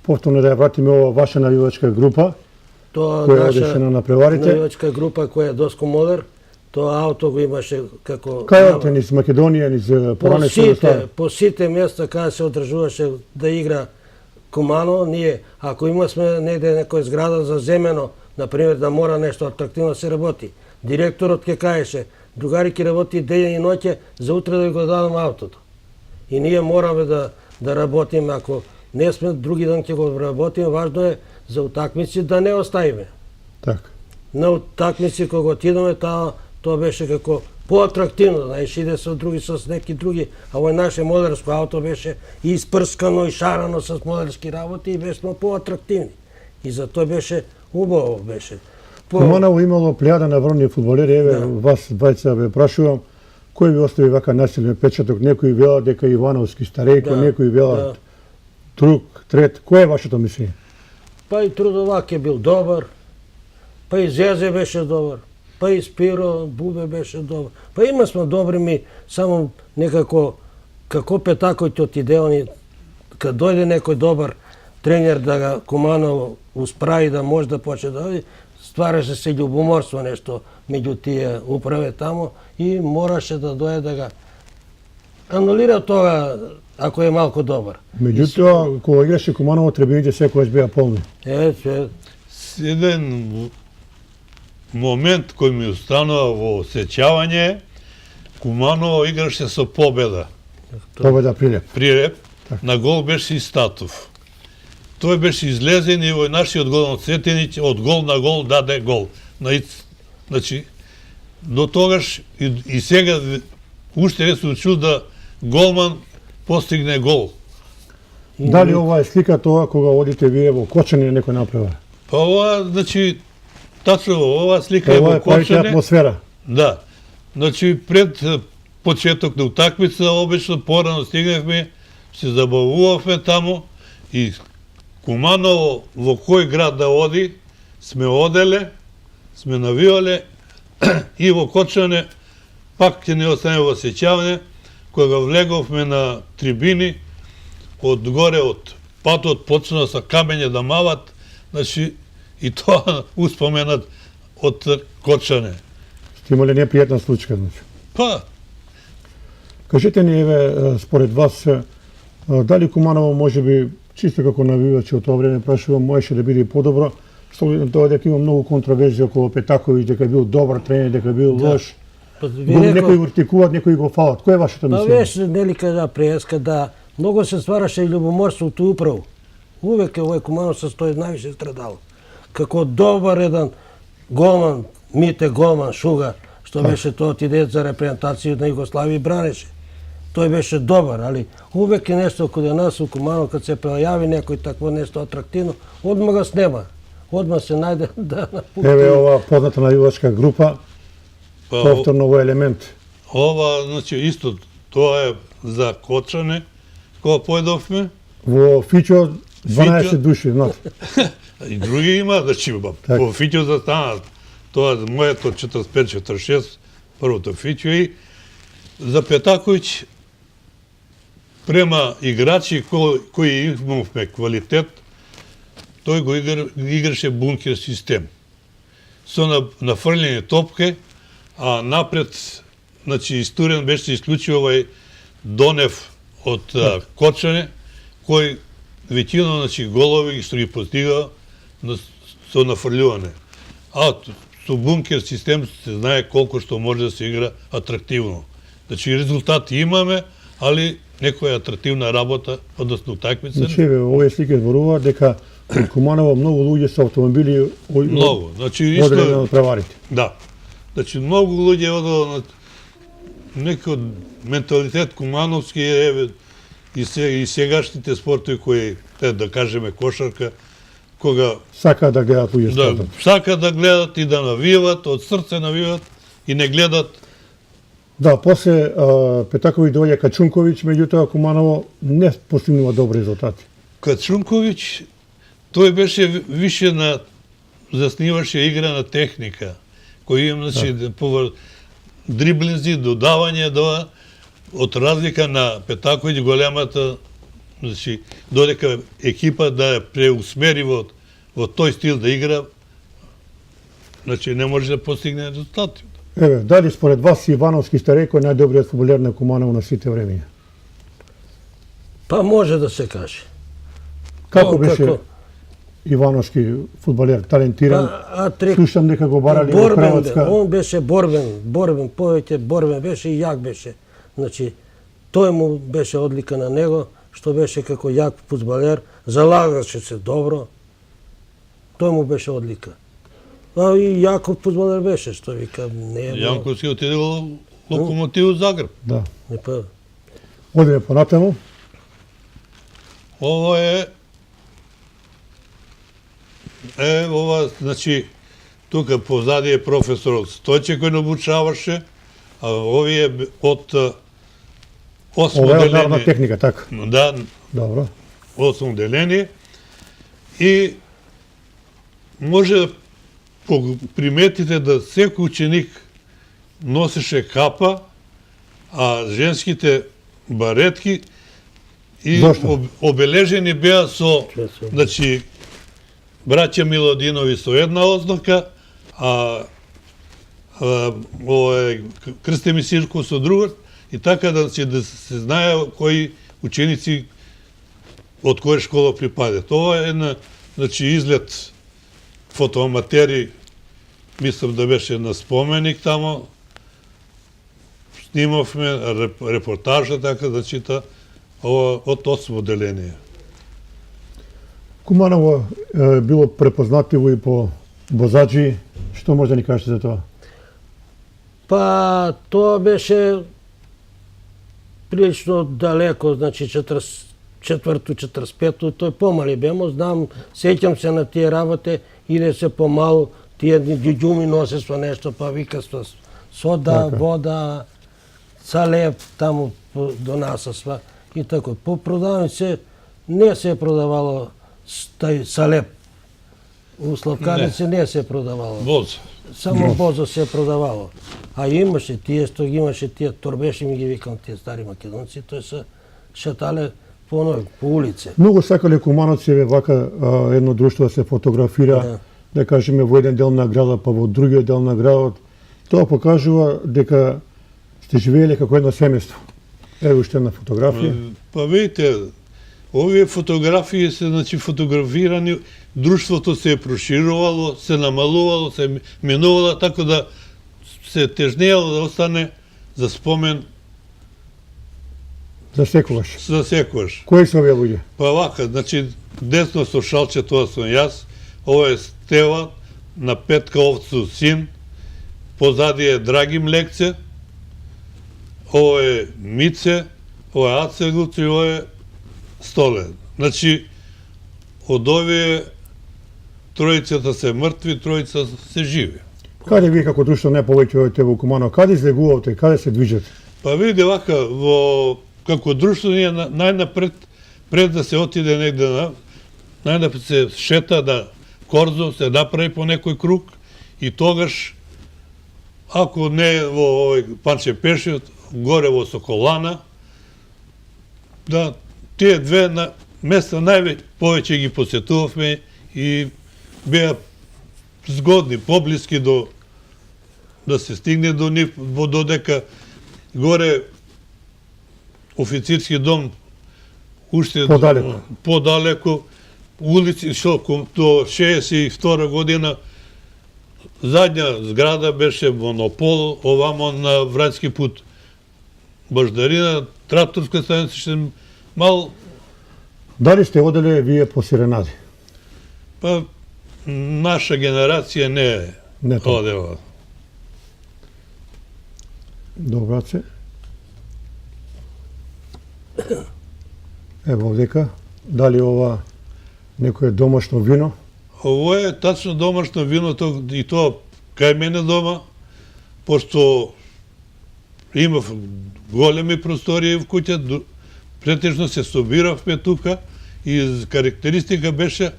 Повторно да ја вратиме ова ваша навивачка група, Тоа која одеше на преварите. навивачка група која е Доско Модер. Тоа ауто го имаше како... Кај одите низ Македонија, низ поранешна Југославија? По сите места каде се одржуваше да игра Куманово, ние, ако имасме негде некоја зграда за земено, например, да мора нешто атрактивно да се работи, директорот ќе кажеше, другари ќе работи ден и ноќе, за утре да го дадам аутото. И ние мораме да работиме, ако не сме, други ден ќе го работиме, важно е за утакмици да не оставиме. Така. На утакмици кога отидоме, тоа беше како поатрактивно, знаеш, иде со други, со неки други, а овој наше модерско ауто беше и испрскано и шарано с модерски работи и беше поатрактивни. И за тоа беше убаво беше. Куманово имало плејада на врвни фудбалери, еве вас двајца ве прашувам, кој ви остави вака насилен печаток? Некои велат дека Ивановски Старејко, некои велат друг, трет. Кој е вашето мислење? Па и Трудовак е бил добар, па и Зезе беше добар, па и Спиро Бубе беше добар. Па има сме добри ми, само некако, како Петаковиќ отиде, кад дојде некој добар тренер да ga Куманово усправи да може да почне да оди, ствараше се љубоморство нешто меѓу тие управе тамо и мораше да дојде да ga анулира тоа ако е малку добар. Меѓутоа, кога играше Куманово, трибините секогаш беа полни. Еден момент кој ми останува во сеќавање, Куманово играше со победа. Победа Прилеп. Прилеп, на гол беше и Статов. Тој беше излезен и во нашиот голман Цетинич од гол на гол даде гол. Значи, до тогаш и сега уште не се учу да голман постигне гол. Дали ова е слика тоа кога одите вие во Кочани некој направа? Па ова, значи, тачно ова слика е Ова во е правите Кочане. атмосфера. Да. Значи, пред почеток на утакмица, обично порано стигнахме, се забавувавме таму и Куманово во кој град да оди, сме оделе, сме навивале и во Кочане пак ќе не остане во сеќавање, кога влеговме на трибини, од горе од патот почна со камење да мават, значи и тоа успоменат од Кочане. Сте имале непријатна случка, значи. Па, Кажете ни, еве, според вас, дали Куманово може би, чисто како навивачи од тоа време, прашувам, можеше да биде подобро, со оглед на тоа дека има многу контроверзија околу Петаковиќ, дека бил добар тренер, дека бил лош. Некои го критикуваат, некои го фалат. Кој е вашето Па мислење? беше, нели кажа преска, да многу се ствараше и љубоморството управо. Увек овој Куманово се стои највише страдало. Како добар еден голман, Мите голман, Шуга, што беше тоа отиде за репрезентација на Југославија и бранеше. Тој беше добар, али увек е нешто каде нас у Куманово, кад се појави некој такво нешто атрактивно, одма го снема. Одма се најде да напукти. Еве ова позната навивачка група, повторно овој елемент. ова, значи, исто, тоа е за Кочане, кога појдовме. Во Фичо 12 души, знаете. И други има, значи, по Фичо застанат. Тоа е моето 45-46, првото Фичо и за Петаковиќ према играчи кои имавме квалитет, тој го играше бункер систем. Со нафрлени топке, а напред, значи, истурен беше исклучио овај Донев од Кочане, кој веќина, значи, голови што ги постига со нафрлјување. А со бункер систем се знае колку што може да се игра атрактивно. Значи, резултати имаме, али некоја атрактивна работа, односно утакмица. Значи, еве, овие слики зборуваат дека Кај Куманово многу луѓе со автомобили Многу. Значи, одредени исто, од преварите. да. Значи, многу луѓе одо на некој менталитет кумановски е и сегашните спортови кои, да кажеме, кошарка, кога Сакаат да гледат луѓе да, спортот. сакаат да гледат и да навиват, од срце навиват и не гледат. Да, после Петаковиќ доаѓа Качунковиќ, меѓутоа Куманово не постигнува добри резултати. Качунковиќ, тој беше више на засниваше игра на техника, кој има, значи, по дриблинзи, додавање, од разлика на Петаковиќ големата, значи, додека екипа да ја преусмери во тој стил да игра, значи, не може да постигне резултати. Еве, дали според вас Ивановски сте рекој најдобриот фудбалер на Куманово на сите времиња? Па може да се каже. Како беше Ивановски фудбалер, талентиран? Слушам дека го барали во Хрватска. Он беше борбен, повеќе борбен беше и јак беше. Значи, тој му беше одлика на него, што беше како јак фудбалер, залагаше се добро. Тој му беше одлика. А и јаков фудбалер беше, што вика, не е... Јанковски отиде во Локомотиву Загреб. Да. Не па... Одиме понатаму. Ова ова, значи, тука позади е професорот Стојче кој не обучаваше, а овие од осмо Ова е деление. народна техника, така. Да, Добро. осмо деление. И може да приметите да секој ученик носеше капа, а женските баретки и Зошто? обележени беа со, значи, браќа Милодинови со една ознака, а Крстеми Сирко со друга, и така да се знае кои ученици од која школа припадат. Ова е една, значи, изглед фотоаматери, мислам да беше на споменик тамо, снимавме репортажа, така да чита, ова од осмо деление. Куманово било препознатливо и по возачи. Што може да ни кажете за тоа? Па, тоа беше прилично далеко, значи 44-ту, 45-ту, тој помали бемо, знам, сеќам се на тие работи, иде се помалу, тие ѓуѓуми носе со нешто, па вика сода, вода, салеп, таму до нас сва и тако. По продавници не се продавало тај салеп. У славкарници не се продавало. Боз. Само бозо се продавало. А имаше тие што ги имаше тие торбеши, ми ги викам тие стари македонци, тој се шетале по улице. Многу сакале кумановци вака едно друштво да се фотографира, да кажеме во еден дел на градот, па во другиот дел на градот. Тоа покажува дека сте живееле како едно семејство. Еве уште една фотографија. Па видите, овие фотографии се, значи, фотографирани, друштвото се е проширувало, се намалувало, се менувало, така да се тежнеало да остане за спомен За секогаш. за секојаш. Кои се овие луѓе? Па вака, значи, десно со шалче, тоа сум јас, ова е Стева, на Петка Овцу син, позади е Драгим Лекце, ова е Мице, ова е Аце Гуци, ова е Столе. Значи, од овие тројцата се мртви, тројца се живи. Каде вие како друштво не повеќе одите во Куманово? Каде излегувате? Каде се движите? Па види вака, како друштво ние најнапред, пред да се отиде негде најнапред се шета да корзо, се направи по некој круг и тогаш, ако не во овој Панче Пешиот, горе во Соколана, да тие две места повеќе ги посетувавме и беа згодни, поблиски до да се стигне до нив, додека горе официрски дом уште подалеку улици, што до 62 година задња зграда беше монопол, овамо на Врањски пут Баждарина, тракторска станица, што мал... Дали сте оделе вие по Сиренади? Па, наша генерација не Не тоа. одела. Добра се. Ево овдека, дали ова некое домашно вино? Ово е тачно домашно вино, и тоа кај мене дома, пошто имав големи простории в куќа, претежно се собиравме тука и карактеристика беше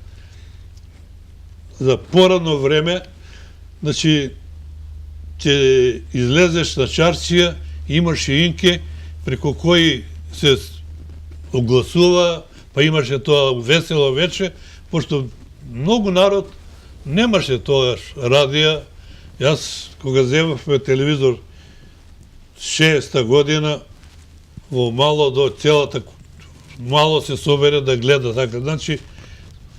за порано време, значи, ќе излезеш на чаршија, имаше инке преко кои се огласува, па имаше тоа весело вече, пошто многу народ немаше тогаш радија. Јас, кога земавме телевизор 60-та година, во мало до целата, мало се собере да гледа така. Значи,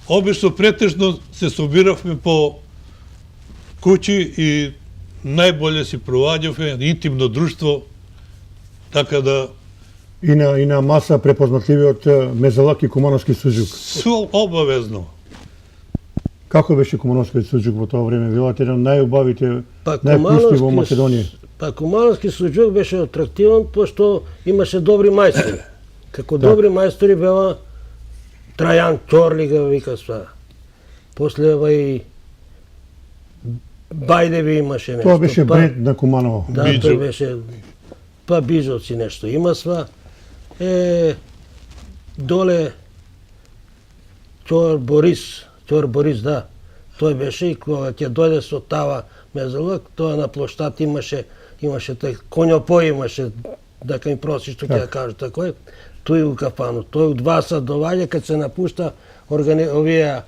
обично претежно се собиравме по куќи и најболje си проваѓавме, интимно друштво, така да И на маса препознатливиот мезалак и кумановски суџук. со обавезно. Како беше кумановскиот суџук во тоа време? Билате еден од најубавите, Па највкусни во Македонија. Па кумановски суџук беше атрактивен, пошто имаше добри мајстори. Како добри мајстори беа Трајан Чорли го вика сва. После и Бајдеви имаше нешто. Тоа беше па, бренд на Куманово. Да, Биджо. тој беше па Бижовци нешто има сва. Доле Чор Борис, да. Тој беше и кога ќе дојде со Тава Мезалак, тоа на площад имаше тој конјопој имаше, дека ми проси што ќе ја кажа тако е. Тој у кафану, тој у 2 сат доаѓа кога се напушта овие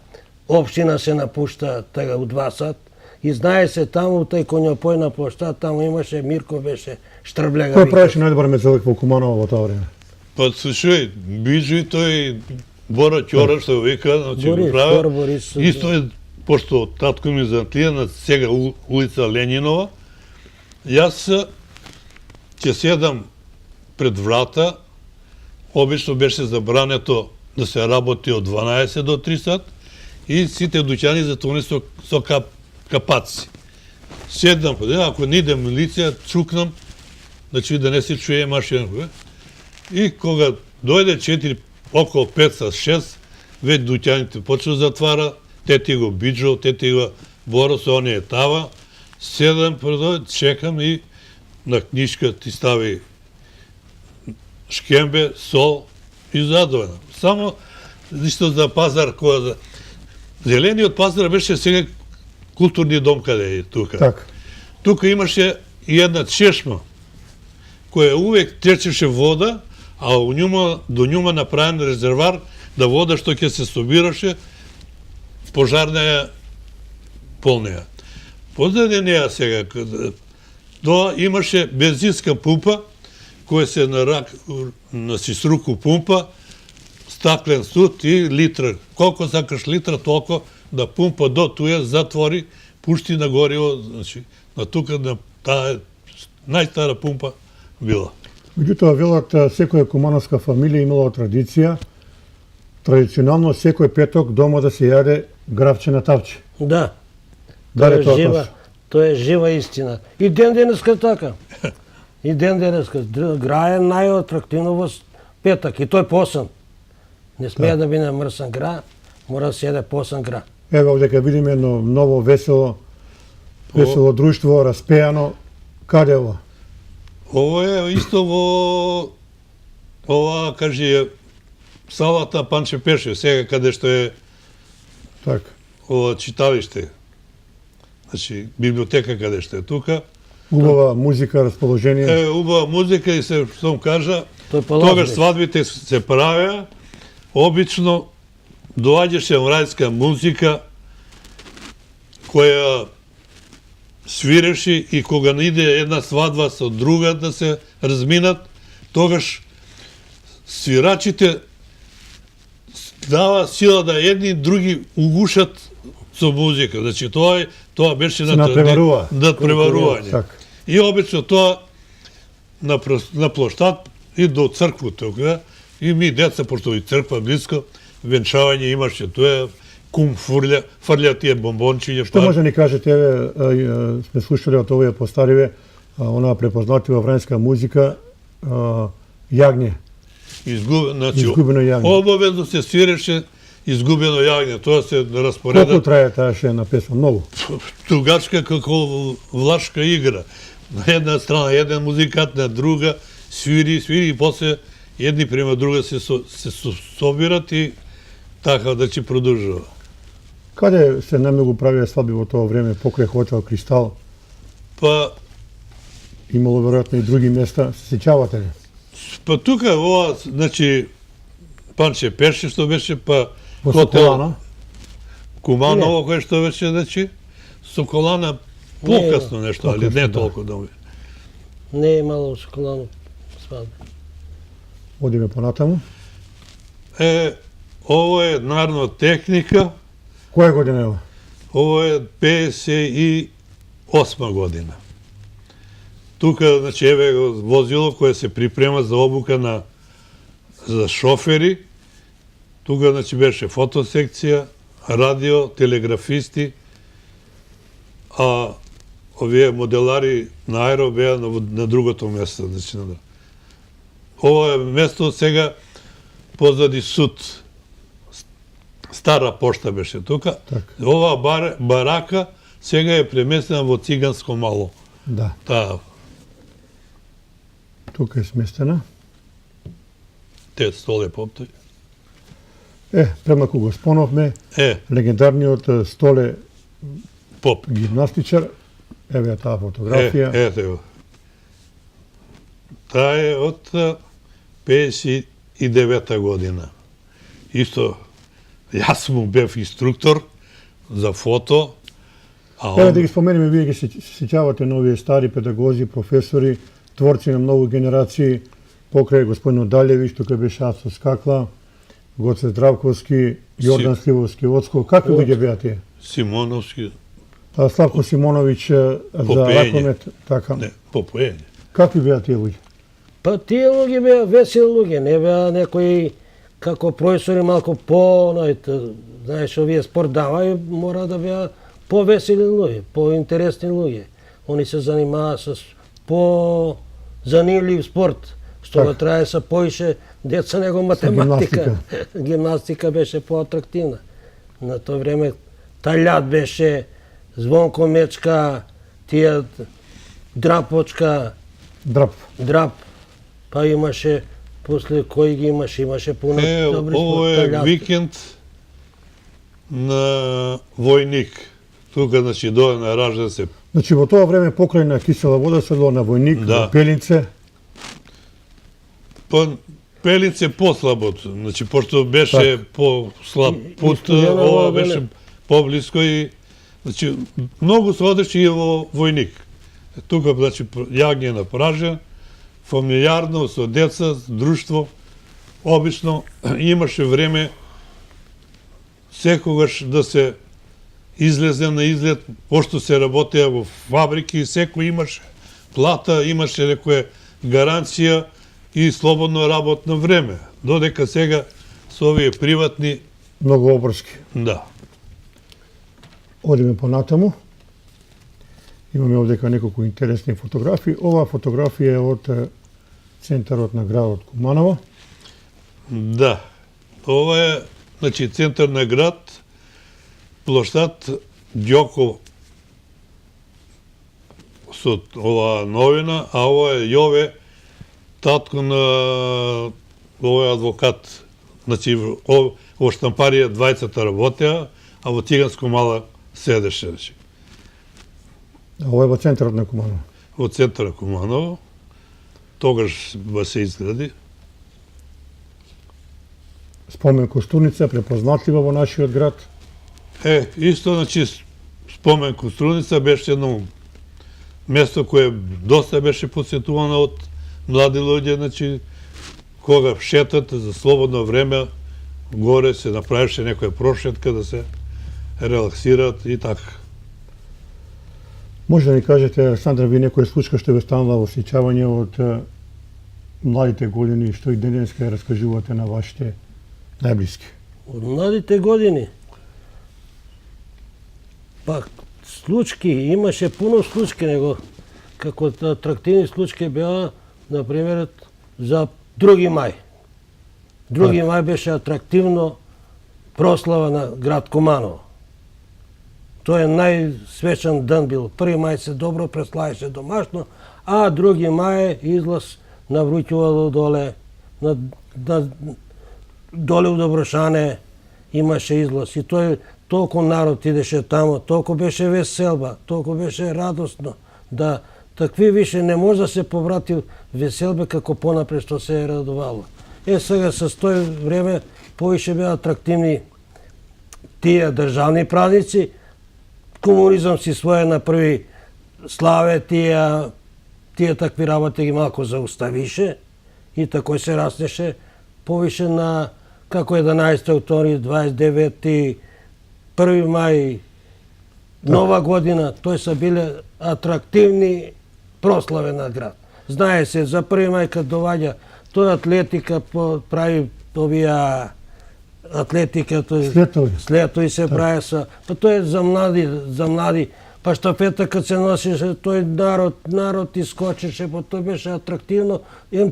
општина се напушта така у 2 сат. И знае се таму тој конјопој на площад, таму имаше Мирко беше Штрблега. Кој правеше најдобар мезалак во Куманово во тоа време? Па слушај, Биджо и тој Бора Ќора, што го вика, значи го Борис, правил. Бор Борис. Исто е, пошто татко ми затлија на сега улица Ленинова, јас ќе седам пред врата, обично беше забрането да се работи од 12 до 3 сат, и сите дуќани затворени со капаци. Седам, ако не иде милиција, чукнам, значи да не се чуе машина. И кога дојде 4, околу 5 сат 6, веќе дуќаните почнат да затвара, тети го Биджо, тети го Борос, оние е Тава, седам, чекам и на книжка ти стави шкембе, сол и задоволен. Само ништо за пазар, која Зелениот пазар беше сега културни дом каде е тука. Така. Тука имаше и една чешма, која увек течеше вода, а до њума направен резервар да вода што ќе се собираше, пожарна ја полнеја. Позади неја сега, тоа имаше бензинска пумпа, која се на сисруку пумпа, стаклен суд и литра. Колко сакаш литра, толко да пумпа до туја, затвори, пушти на гориво, значи, на тука, на таа најстара пумпа била. Меѓутоа, велат, секоја кумановска фамилија имала традиција, традиционално секој петок дома да се јаде гравче на тавче. Да. Дали тоа жива, точно? тоа е жива истина. И ден денеска така. И ден денеска. Гра е најатрактивно во петак и тој посан. Не смее да биде мрсан гра, мора да се јаде посан гра. Ево овдека видиме едно ново весело друштво, распеано. Каде е ова? Ово е исто во ова, кажи, салата Панче Пеше, сега каде што е Така. ова читалиште. Значи, библиотека каде што е тука. Убава музика, расположение. Убава музика и се, што кажа, Тој положник. тогаш свадбите се правеа, обично доаѓаше мрајска музика која свиреше и кога не иде една свадба со друга да се разминат, тогаш свирачите дава сила да едни и други угушат со музика. Значи тоа беше надпреварува. надпреварување. Така. И обично тоа на площад и до цркву тука. И ми деца, пошто и црква близко, венчавање имаше тоа, кум фрља тие бомбончиња. Што може да ни кажете, сме слушали од овие постариве, онаа препознатива врањска музика, јагње. Изгубено јагње. Обавезно се свиреше Изгубено јагње, тоа се распореда. Колку трае таа шена песма? Многу. Тугачка како влашка игра. На една страна еден музикант, на друга свири и после едни према друга се собират и така да ќе продолжува. Каде се најмногу правија свадби во тоа време? Покрај хотел Кристал? Па имало веројатно и други места, се сеќавате ли? Па тука ова, значи Панче Пеши што беше, па Во Соколана? Куманово кој што беше, значи Соколана покасно нешто, али не толку да. Не е имало Соколано свадба. Одиме понатаму. Ово е народна техника. Која година е ова? Ово е 58 година. Тука, значи, еве возило кое се припрема за обука за шофери. Тука, значи, беше фотосекција, радио, телеграфисти, а овие моделари на аеро беа на другото место. Значи, ова е место сега позади суд. Стара пошта беше тука. Ова барака сега е преместена во Циганско мало. Да. Таа. Тука е сместена. Те Столе Поп. Премалку го спомнавме. Легендарниот Столе Поп. Гимнастичар. Еве таа фотографија. Ете го. Таа е од 59 година. Исто, јас му бев инструктор за фото. Еве да ги споменеме, вие ги се сеќавате на овие стари педагози, професори, творци на многу генерации, покрај господинот Далевич, тука беше Ацо Скакла, Гоце Здравковски, Јордан Сливовски Оцко. Какви луѓе беа тие? Симоновски. Славко Симонович за ракомет, така. Не, попоење. Какви беа тие луѓе? Па тие луѓе беа весели луѓе, не беа некои како професори малку знаеш, овие спорт давају, мора да беа повесели луѓе, поинтересни луѓе. Они се занимаваа со по-занимлив спорт, што го трае са поише деца него математика. Гимнастика беше поатрактивна. На тоа време Талјат беше, Звонко Мечка, тие Драпочка. Драп. Па имаше, после кој ги имаше пуно добри спорт. Ово е викенд на војник. Тука, значи, доле на ражда се. Значи, во тоа време покрај на Кисела вода се на војник, во Пелинце. Пелинце послабото, значи, пошто беше по-слаб пут, ова беше поблиско и, значи, многу се одеше и во војник. Тука, значи, јагње на пража, фамилијарно, со деца, друштво, обично имаше време секогаш да се излезе на излет, пошто се работеа во фабрики, секој имаше плата, имаше некоја гаранција и слободно работно време. Додека сега со овие приватни... Многу обрски. Да. Одиме понатаму. Имаме овдека неколку интересни фотографии. Ова фотографија е од центарот на градот Куманово. Да. Ова е, значи, центар на град, плоштад Ѓоко со оваа новина, а ова е Јове, татко на овој адвокат. Значи, во штампарија двајцата работеа, а во Циганско мало седеше. Ова е во центарот на Куманово? Во центарот на Куманово. Тогаш се изгради. Спомен Костурница, препознатлива во нашиот град. Исто, значи, спомен Костурница беше едно место кое доста беше посетувано од млади луѓе, значи, кога шетат за слободно време, горе се направеше некоја прошетка да се релаксираат и така. Може да ни кажете, Александра, ви некоја случка што ве станала во сеќавање од младите години, што и денеска раскажувате на вашите најблиски? Од младите години? Па, случки, имаше пуно случки, него како атрактивни случки беа, например, за 2 мај. 2 мај беше атрактивно прослава на град Куманово. Тој е најсвечен ден бил. 1 мај се добро преславеше домашно, а 2 мај излаз на Вруќевало доле, доле у Доброшане имаше излаз. И тој толку народ идеше тамо, толку беше веселба, толку беше радосно, да такви више не може да се поврати веселбе како понапред што се е радувало. Сега со тој време повише беа атрактивни тие државни празници. Комунизам си своje направи славе, тие такви работи ги малко зауставише и такој се раснеше повише на како 11 октомври, 29 1 мај, Нова година, тој са биле атрактивни прославе на град. Знае се, за 1 мај кад доваѓа, тој атлетика прави овија атлетика, слетови се прави са, па тој е за млади, па штафета кад се носише, тој народ искочеше, па тој беше атрактивно,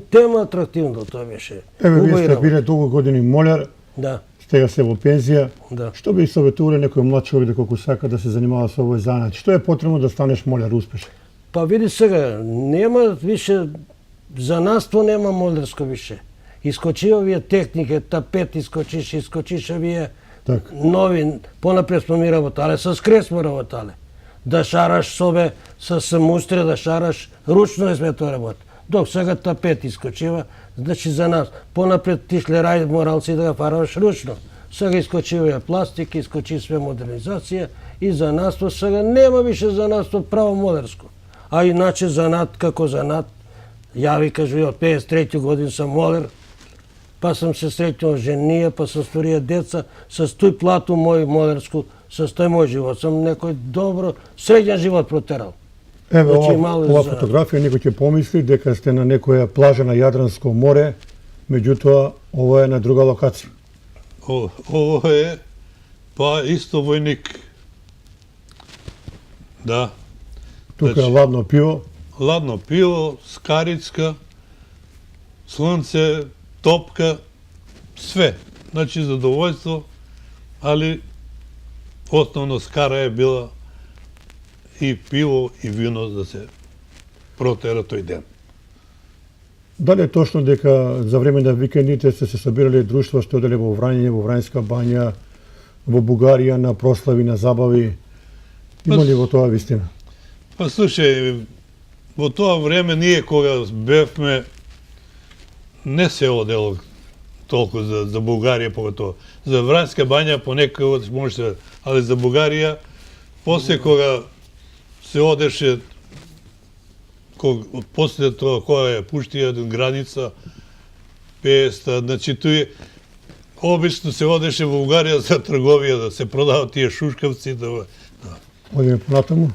тема атрактивно тој беше. Еве, вие сте биле долго години моляр, да. Сега се во пензија. Да. Што би советувале некој млад човек колку сака да се занимава со овој занат? Што е потребно да станеш моляр успешен? Па види сега, нема више, занатство нема молярско више. Искочи овие техники, тапет искочиш овие нови, понапред сме ми работале, с крес сме работале. Да шараш собе с мустре, да шараш, ручно сме тоа работа. Док сега тапет искочива, значи за нас. Понапред ти шлерај морал си да го фараш ручно. Сега искочива пластик, искочи све модернизација и занатство сега нема више занатство право молярско. А иначе занат како занат, ја ви кажу, од 53 години сам моляр, па сам се среќнал женија, па со сторија деца, со тој плату мој молярско, со тој мој живот сам некој добро, среден живот протерал. Еве, ова фотографија некој ќе помисли дека сте на некоја плажа на Јадранско море, меѓутоа ова е на друга локација. Ова е, па исто војник. Да. Тука е ладно пиво. Ладно пиво, скарицка, слънце, топка, све. Значи задоволство, али основно скара е била и пиво и вино да се протера тој ден. Дали е точно дека за време на викендите сте се собирали друштва што оделе во Врање, во Врањска бања, во Бугарија на прослави, на забави? Има ли во тоа вистина? Па слушај, во тоа време ние кога бевме не се одело толку за Бугарија поготово. За Врањска бања понекогаш може, али за Бугарија после кога се одеше после тоа кога ја пуштија граница 50, значи тој обично се одеше во Бугарија за трговија да се продаваат тие шушкавци. Одиме понатаму.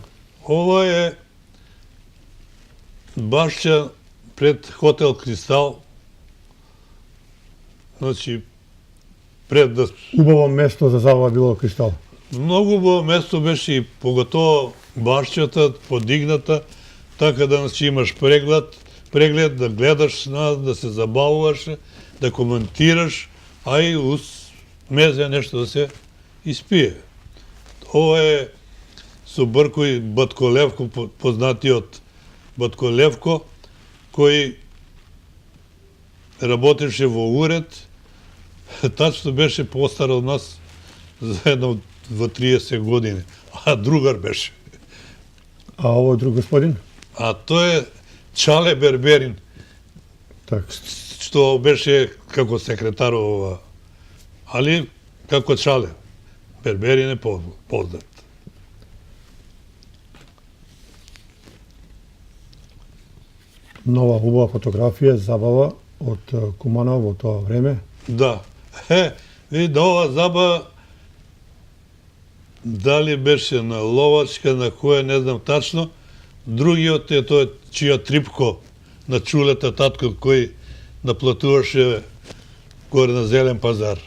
Ова е башќа пред хотел Кристал. Значи пред да убаво место за забава било Кристал. Многу убаво место беше и поготово башќата подигната, така да значи имаш преглед да гледаш да се забавуваш, да коментираш, а и уз мезе нешто да се испие. Ова е со Бркој Батколевко, познатиот Батколевко, кој работеше во уред, тачно беше постар од нас за едно во 30 години, а другар беше. А овој друг господин? А тој е Чале Берберин, што беше како секретар ова, али како Чале. Берберин е познат. Нова убава фотографија, забава од Куманово во тоа време. Да. Види, ова забава дали беше на ловачка, на која, не знам тачно. Другиот е тој чија Трипко на чулета татко кој наплатуваше горе на Зелен пазар.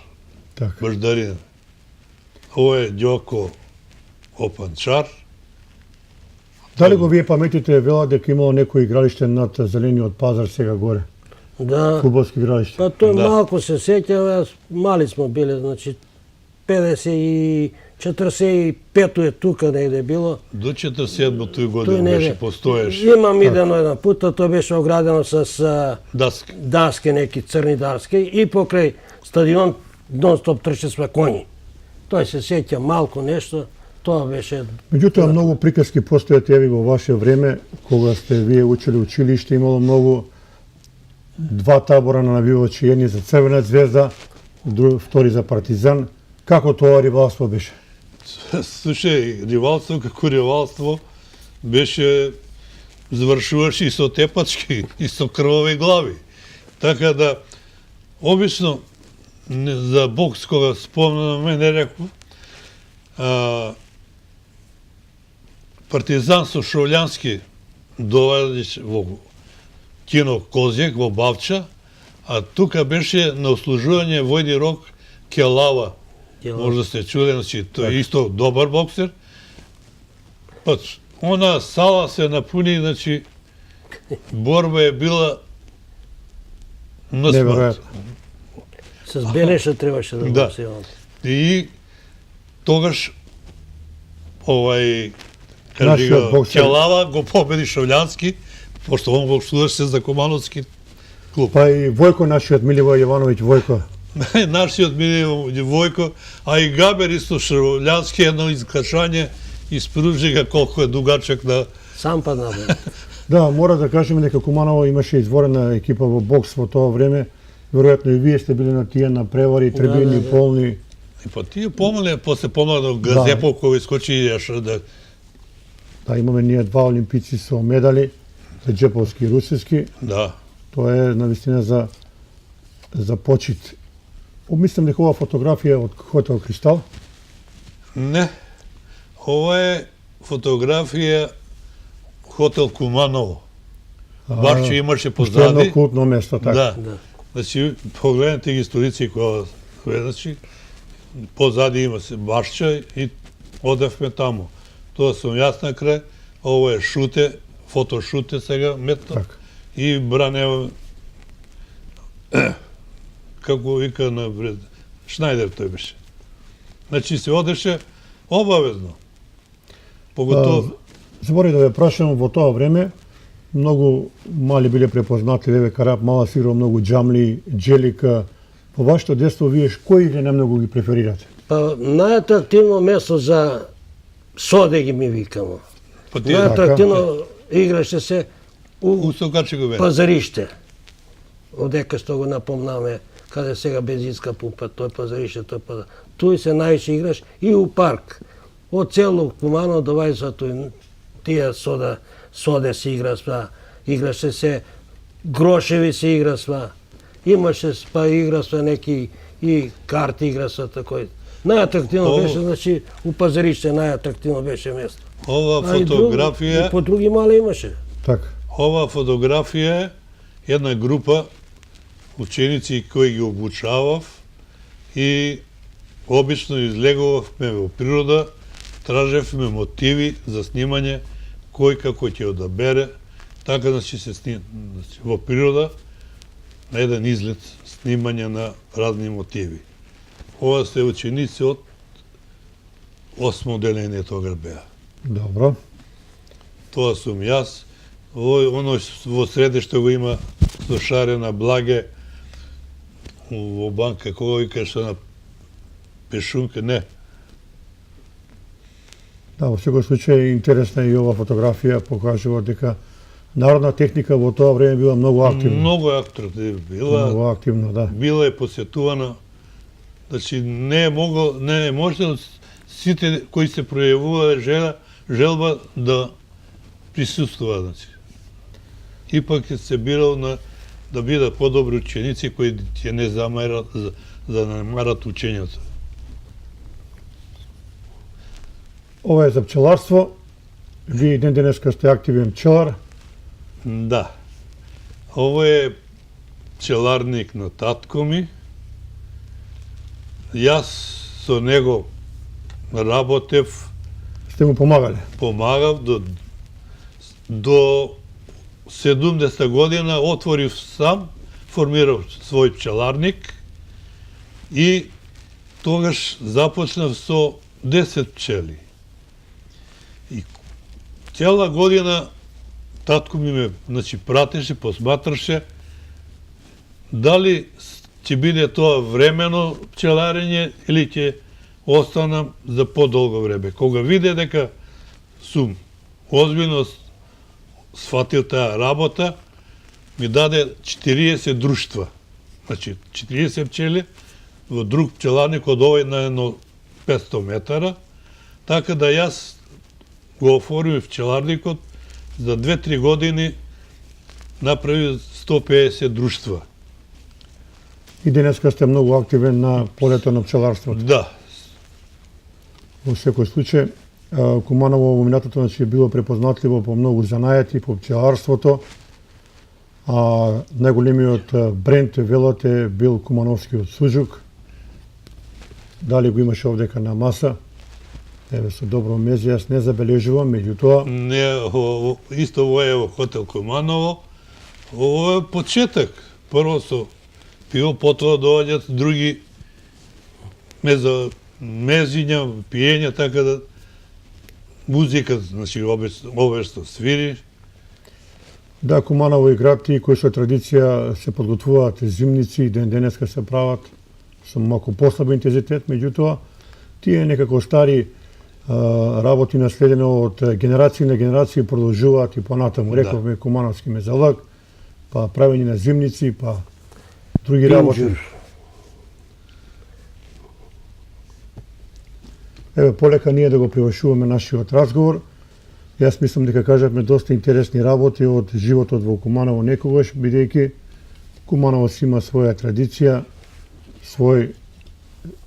Баждарина. Ова е Ѓоко Опанчар. Дали го вие паметите, велат дека имало некој игралиште над зелениот пазар сега горе? Да. Фудбалски игралиште. Па тој Да. малку се сеќава, мали смо биле, значи 50 и 45-то е тука негде било. До 47-то Тој година не беше бе. постоеше. Имам идено еден пут, а тоа беше оградено с Даски. даски, неки црни даски и покрај стадион нон-стоп трче сме коњи. Тој се сеќа малку нешто, тоа беше... Меѓутоа, многу приказки постојат еви во ваше време, кога сте вие учели училиште, имало многу два табора на навивачи, едни за Црвена звезда, втори за Партизан. Како тоа ривалство беше? Слушај, ривалство како ривалство беше завршуваше и со тепачки, и со крвови глави. Така да, обично, за бокс, кога спомнам, не реков, Партизан со Шовљански доведеш во кино Козјак, во Бавча, а тука беше на услужување војни рок Келава. Може да сте чуле, значи, тој е исто добар боксер. Па, она сала се напуни, значи, борба е била на смрт. Неверојатно. С Бенеша требаше да Да. боксира. И тогаш Нашиот боксер. Келава го победи Шовљански, пошто он боксуваше за Комановски клуб. Па и Војко, нашиот Миливој Јовановиќ Војко. Нашиот Миле Војко, а и Габер исто Шовљански едно изкачање испружи ga колку е дугачок на... Сам падна бе. Да, мора да кажеме дека Куманово имаше изворена екипа во бокс во тоа време. Веројатно и вие сте били на тие напревари, трибини да. полни. И па тие помале, после помале Газепов кој искочи јаш да... Да, имаме ние два олимпици со медали, Джеповски и Русевски. Да. Тоа е навистина за почит. Мислам дека ова фотографија од Хотел Кристал. Не. Ова е фотографија Хотел Куманово. Барче имаше Што е едно позади. култно место, така. Да. Да. Значи, погледнете ги историци која значи, позади има се Барче и одевме таму. Тоа сум јас на крај, ово е шуте, фотошуте сега метна. Така. И бране како вика на Шнајдер тој беше. Значи се одеше обавезно. Поготово Заборав да ве прашам, во тоа време многу мали биле препознатливи, еве Карап Мала сигурно многу джамли, Джелика. По вашето детство вие кои или најмногу ги преферирате? Па најатрактивно место за соде ги ми викамо. па тие Најатрактивно играше се у Сокачи го бе. Пазариште. Одека што го напомнаме, каде сега бензинска пумпа, тој Пазарище, тој Пазар. Туј се највише играш и у парк. Од цело Куманово до Вајса тој тие соде се игра сва, играше се грошеви се игра сва. Имаше па игра сва неки и карти игра сва такој. Најатрактивно Ово- беше, значи у Пазариште најатрактивно беше место. Ова А и фотографија, и по други мали имаше. Така. ова фотографија е една група ученици кои ги обучавав и обично излегувавме во природа, тражевме мотиви за снимање, кој како ќе одабере, така значи се значи, во природа на еден излет снимање на разни мотиви. Ова се ученици од 8 деление тога беа. Добро. Тоа сум јас. Оно во среде што го има со шарена благе во банка, кога вика што на пешунка, не. Да, во секој случај интересна е и ова фотографија, покажува дека народна техника во тоа време била многу активна. Многу активна била, Многу активно, да. била е посетувана. Значи не е могло, не е можно сите кои се пројавувале желба да присуствуваат, значи. Ипак е се бирал на да бидат подобри ученици кои ќе не замерат за намарат учењето. Ова е за пчеларство. Вие и ден денеска сте активен пчелар. Да. Ово е пчеларник на татко ми. Јас со него работев Сте му помагали? Помагав до 70 година, отворив сам, формирав свој пчеларник и тогаш започнав со 10 пчели. И цела година татко ми ме, значи, пратеше, посматраше дали ќе биде тоа времено пчеларење или ќе останам за подолго време. Кога виде дека сум озбилно сфатил таа работа, ми даде 40 друштва. Значи, 40 пчели во друг пчеларник од овој на едно 500 метара, така да јас го оформив пчеларникот, за 2-3 години направи 150 друштва. И денеска сте многу активен на полето на пчеларството. Да. Во секој случај, Куманово во минатото значи било препознатливо по многу занајати, по пчеларството, а најголемиот бренд, велате, бил кумановскиот суџук. Дали го имаше овдека на маса? Еве, со добро мезе, јас не забележувам, меѓутоа... Не, исто во е во хотел Куманово. Ово е почеток. Прво со пиво, потоа доаѓаат други мезиња, пиења, така да музика, значи, обешто свири. Да, Куманово и град тие кои со традиција се подготвуваат зимници и денеска се прават со малку послаб интензитет, меѓутоа тие некако стари работи наследено од генерации на генерации продолжуваат и понатаму. Рековме Кумановски мезалак, па правење на зимници, па други работи. Еве, полека ние да го привршуваме нашиот разговор. Јас мислам дека кажавме доста интересни работи од животот во Куманово некогаш, бидејќи Куманово си има своја традиција, свој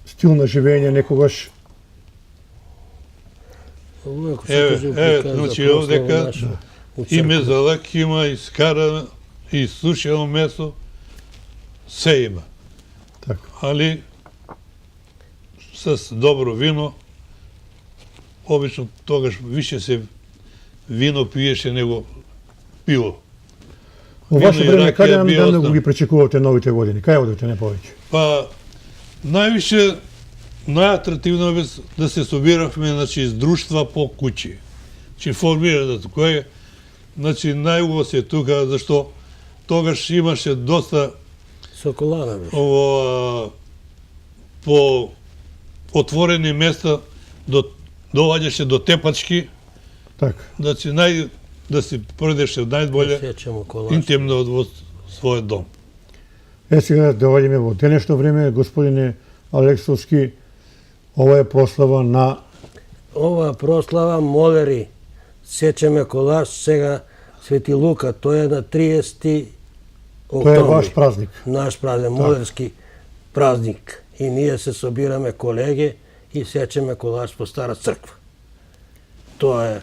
стил на живење некогаш. Значи, овдека и мезалак има, и скарано, и сушено месо, се има. Така. Али с добро вино, обично тогаш више се вино пиеше него пиво. Во ваше Вино и време, ракија каде би да го остан. ги пречекувате новите години? Кај одите, не повеќе? Па, највише, најатрактивно е да се собиравме, значи, из друштва по куќи. Значи, формираат кој, значи, најубаво се тука, зашто тогаш имаше доста Соколана беше. по отворени места доаѓаше до тепачки, Така. значи, да се продеше најболе Сеќамо колаш. интимно во својот дом. Сега доаѓаме во денешно време, господине Алексовски, ова е прослава на... Ова прослава молери. Сечеме колаш, сега Свети Лука, тој е на 30 октомври. Тоа е ваш празник. Наш празник, молерски празник. И ние се собираме колеги и сечеме колаш по Стара црква. Тоа е.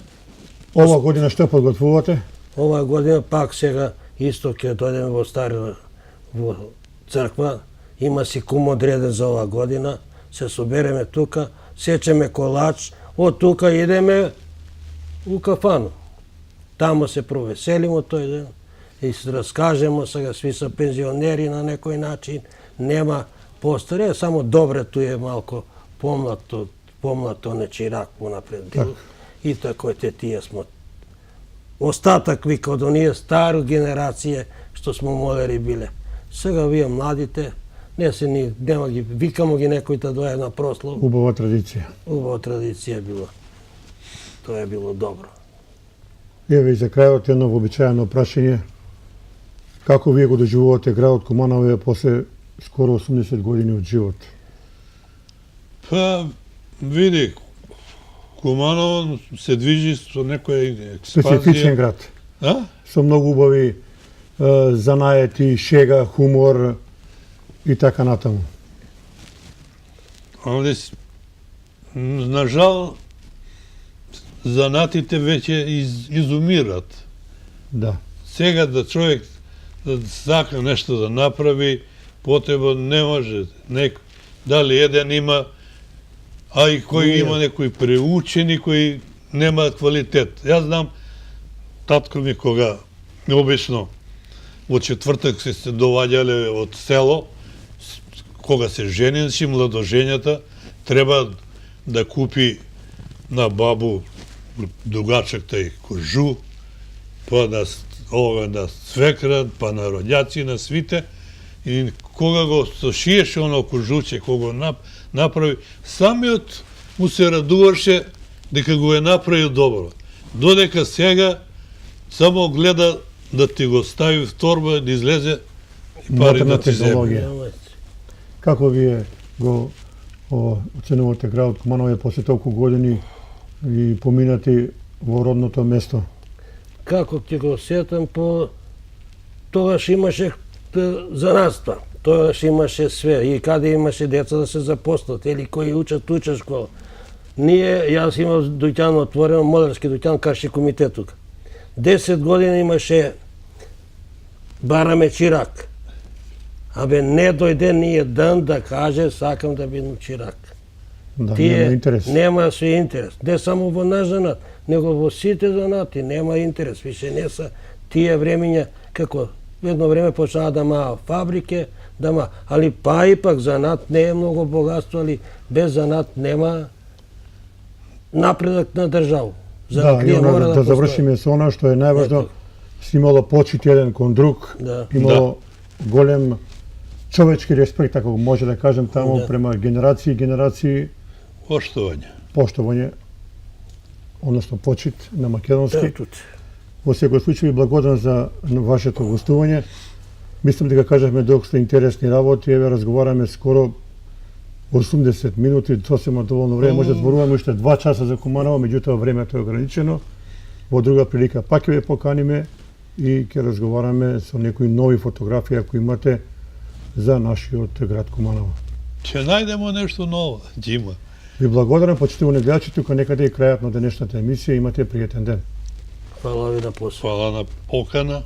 Ова година што подготвувате? Ова година пак сега исто ќе дојдеме во Стара во црква. Има си кум одреден за ова година. Се собереме тука, сечеме колач, од тука идеме у кафану. Тамо се провеселимо тој ден и се раскажемо, сега сви се пензионери на некој начин, нема постаре, само добрето е малко помлато не чирак понапредил. И тако те тие смо. Остатак вика од оние старо генерација што смо молери биле. Сега вие младите, не се ни, нема ги, викамо ги некој да дојде на прослав. Убава традиција. Убава традиција било. Тоа е било добро. Еве и за крајот едно вообичаено прашање. Како вие го доживувате градот Куманово после скоро 80 години од живот? Па, види, Куманово се движи со некоја Специфичен експанзија. град. А? Со многу убави занаети, шега, хумор и така натаму. Овде, на жал, занатите веќе изумират. Да. Сега да човек да сака нешто да направи, потреба не може. Дали еден има, а и кој Ние. има некои преучени, кои нема квалитет. Јас знам, татко ми кога обично во четвртак се доваѓале од село, кога се женеше младожењата, треба да купи на бабу дугачак тај кожу, па на свекра, па на роѓаци, на свите. И кога го сошиеше оно кожуче, кога го направи, самиот му се радуваше дека го е направил добро. Додека сега само гледа да ти го стави в торба, да излезе и пари Модерна да ти земе. технологија. Како вие го оценувате градот Куманово после толку години и поминати во родното место? Како ќе го сетам по... Тогаш имаше занаства. Тогаш имаше све. И каде имаше деца да се запослат, или кои учат школа. Јас имав дуќан отворен, модарски дуќан, Каши комитетук. 10 години имаше бараме чирак. Абе, не дојде ни еден да каже сакам да бидам чирак. Да, нема интерес. Нема се интерес. Не само во наш занат, него во сите занати нема интерес. Више не са тие времења, како едно време почнаа да ма фабрике, али па ипак занат не е многу богатство, али без занат нема напредок на држава. Да, и да завршиме со она што е најважно, имало почит еден кон друг, Да. имало голем човечки респект, ако може да кажем таму, Да. према генерации, Поштовање. поштовање, односно почит на македонски. Тут. Во секој случај, благодарам за вашето гостување. Мислам дека кажавме доста интересни работи, еве разговараме скоро 80 минути, сосема доволно време, може да зборуваме уште 2 часа за Куманово, меѓутоа времето е ограничено. Во друга прилика пак ќе ве поканиме и ќе разговараме со некои нови фотографии ако имате за нашиот град Куманово. Ќе најдемо нешто ново, ќе има. Ви благодарам, почитувани гледачи, тука некаде е крајот на денешната емисија, имате пријатен ден. Фала ви на посла. Фала на покана.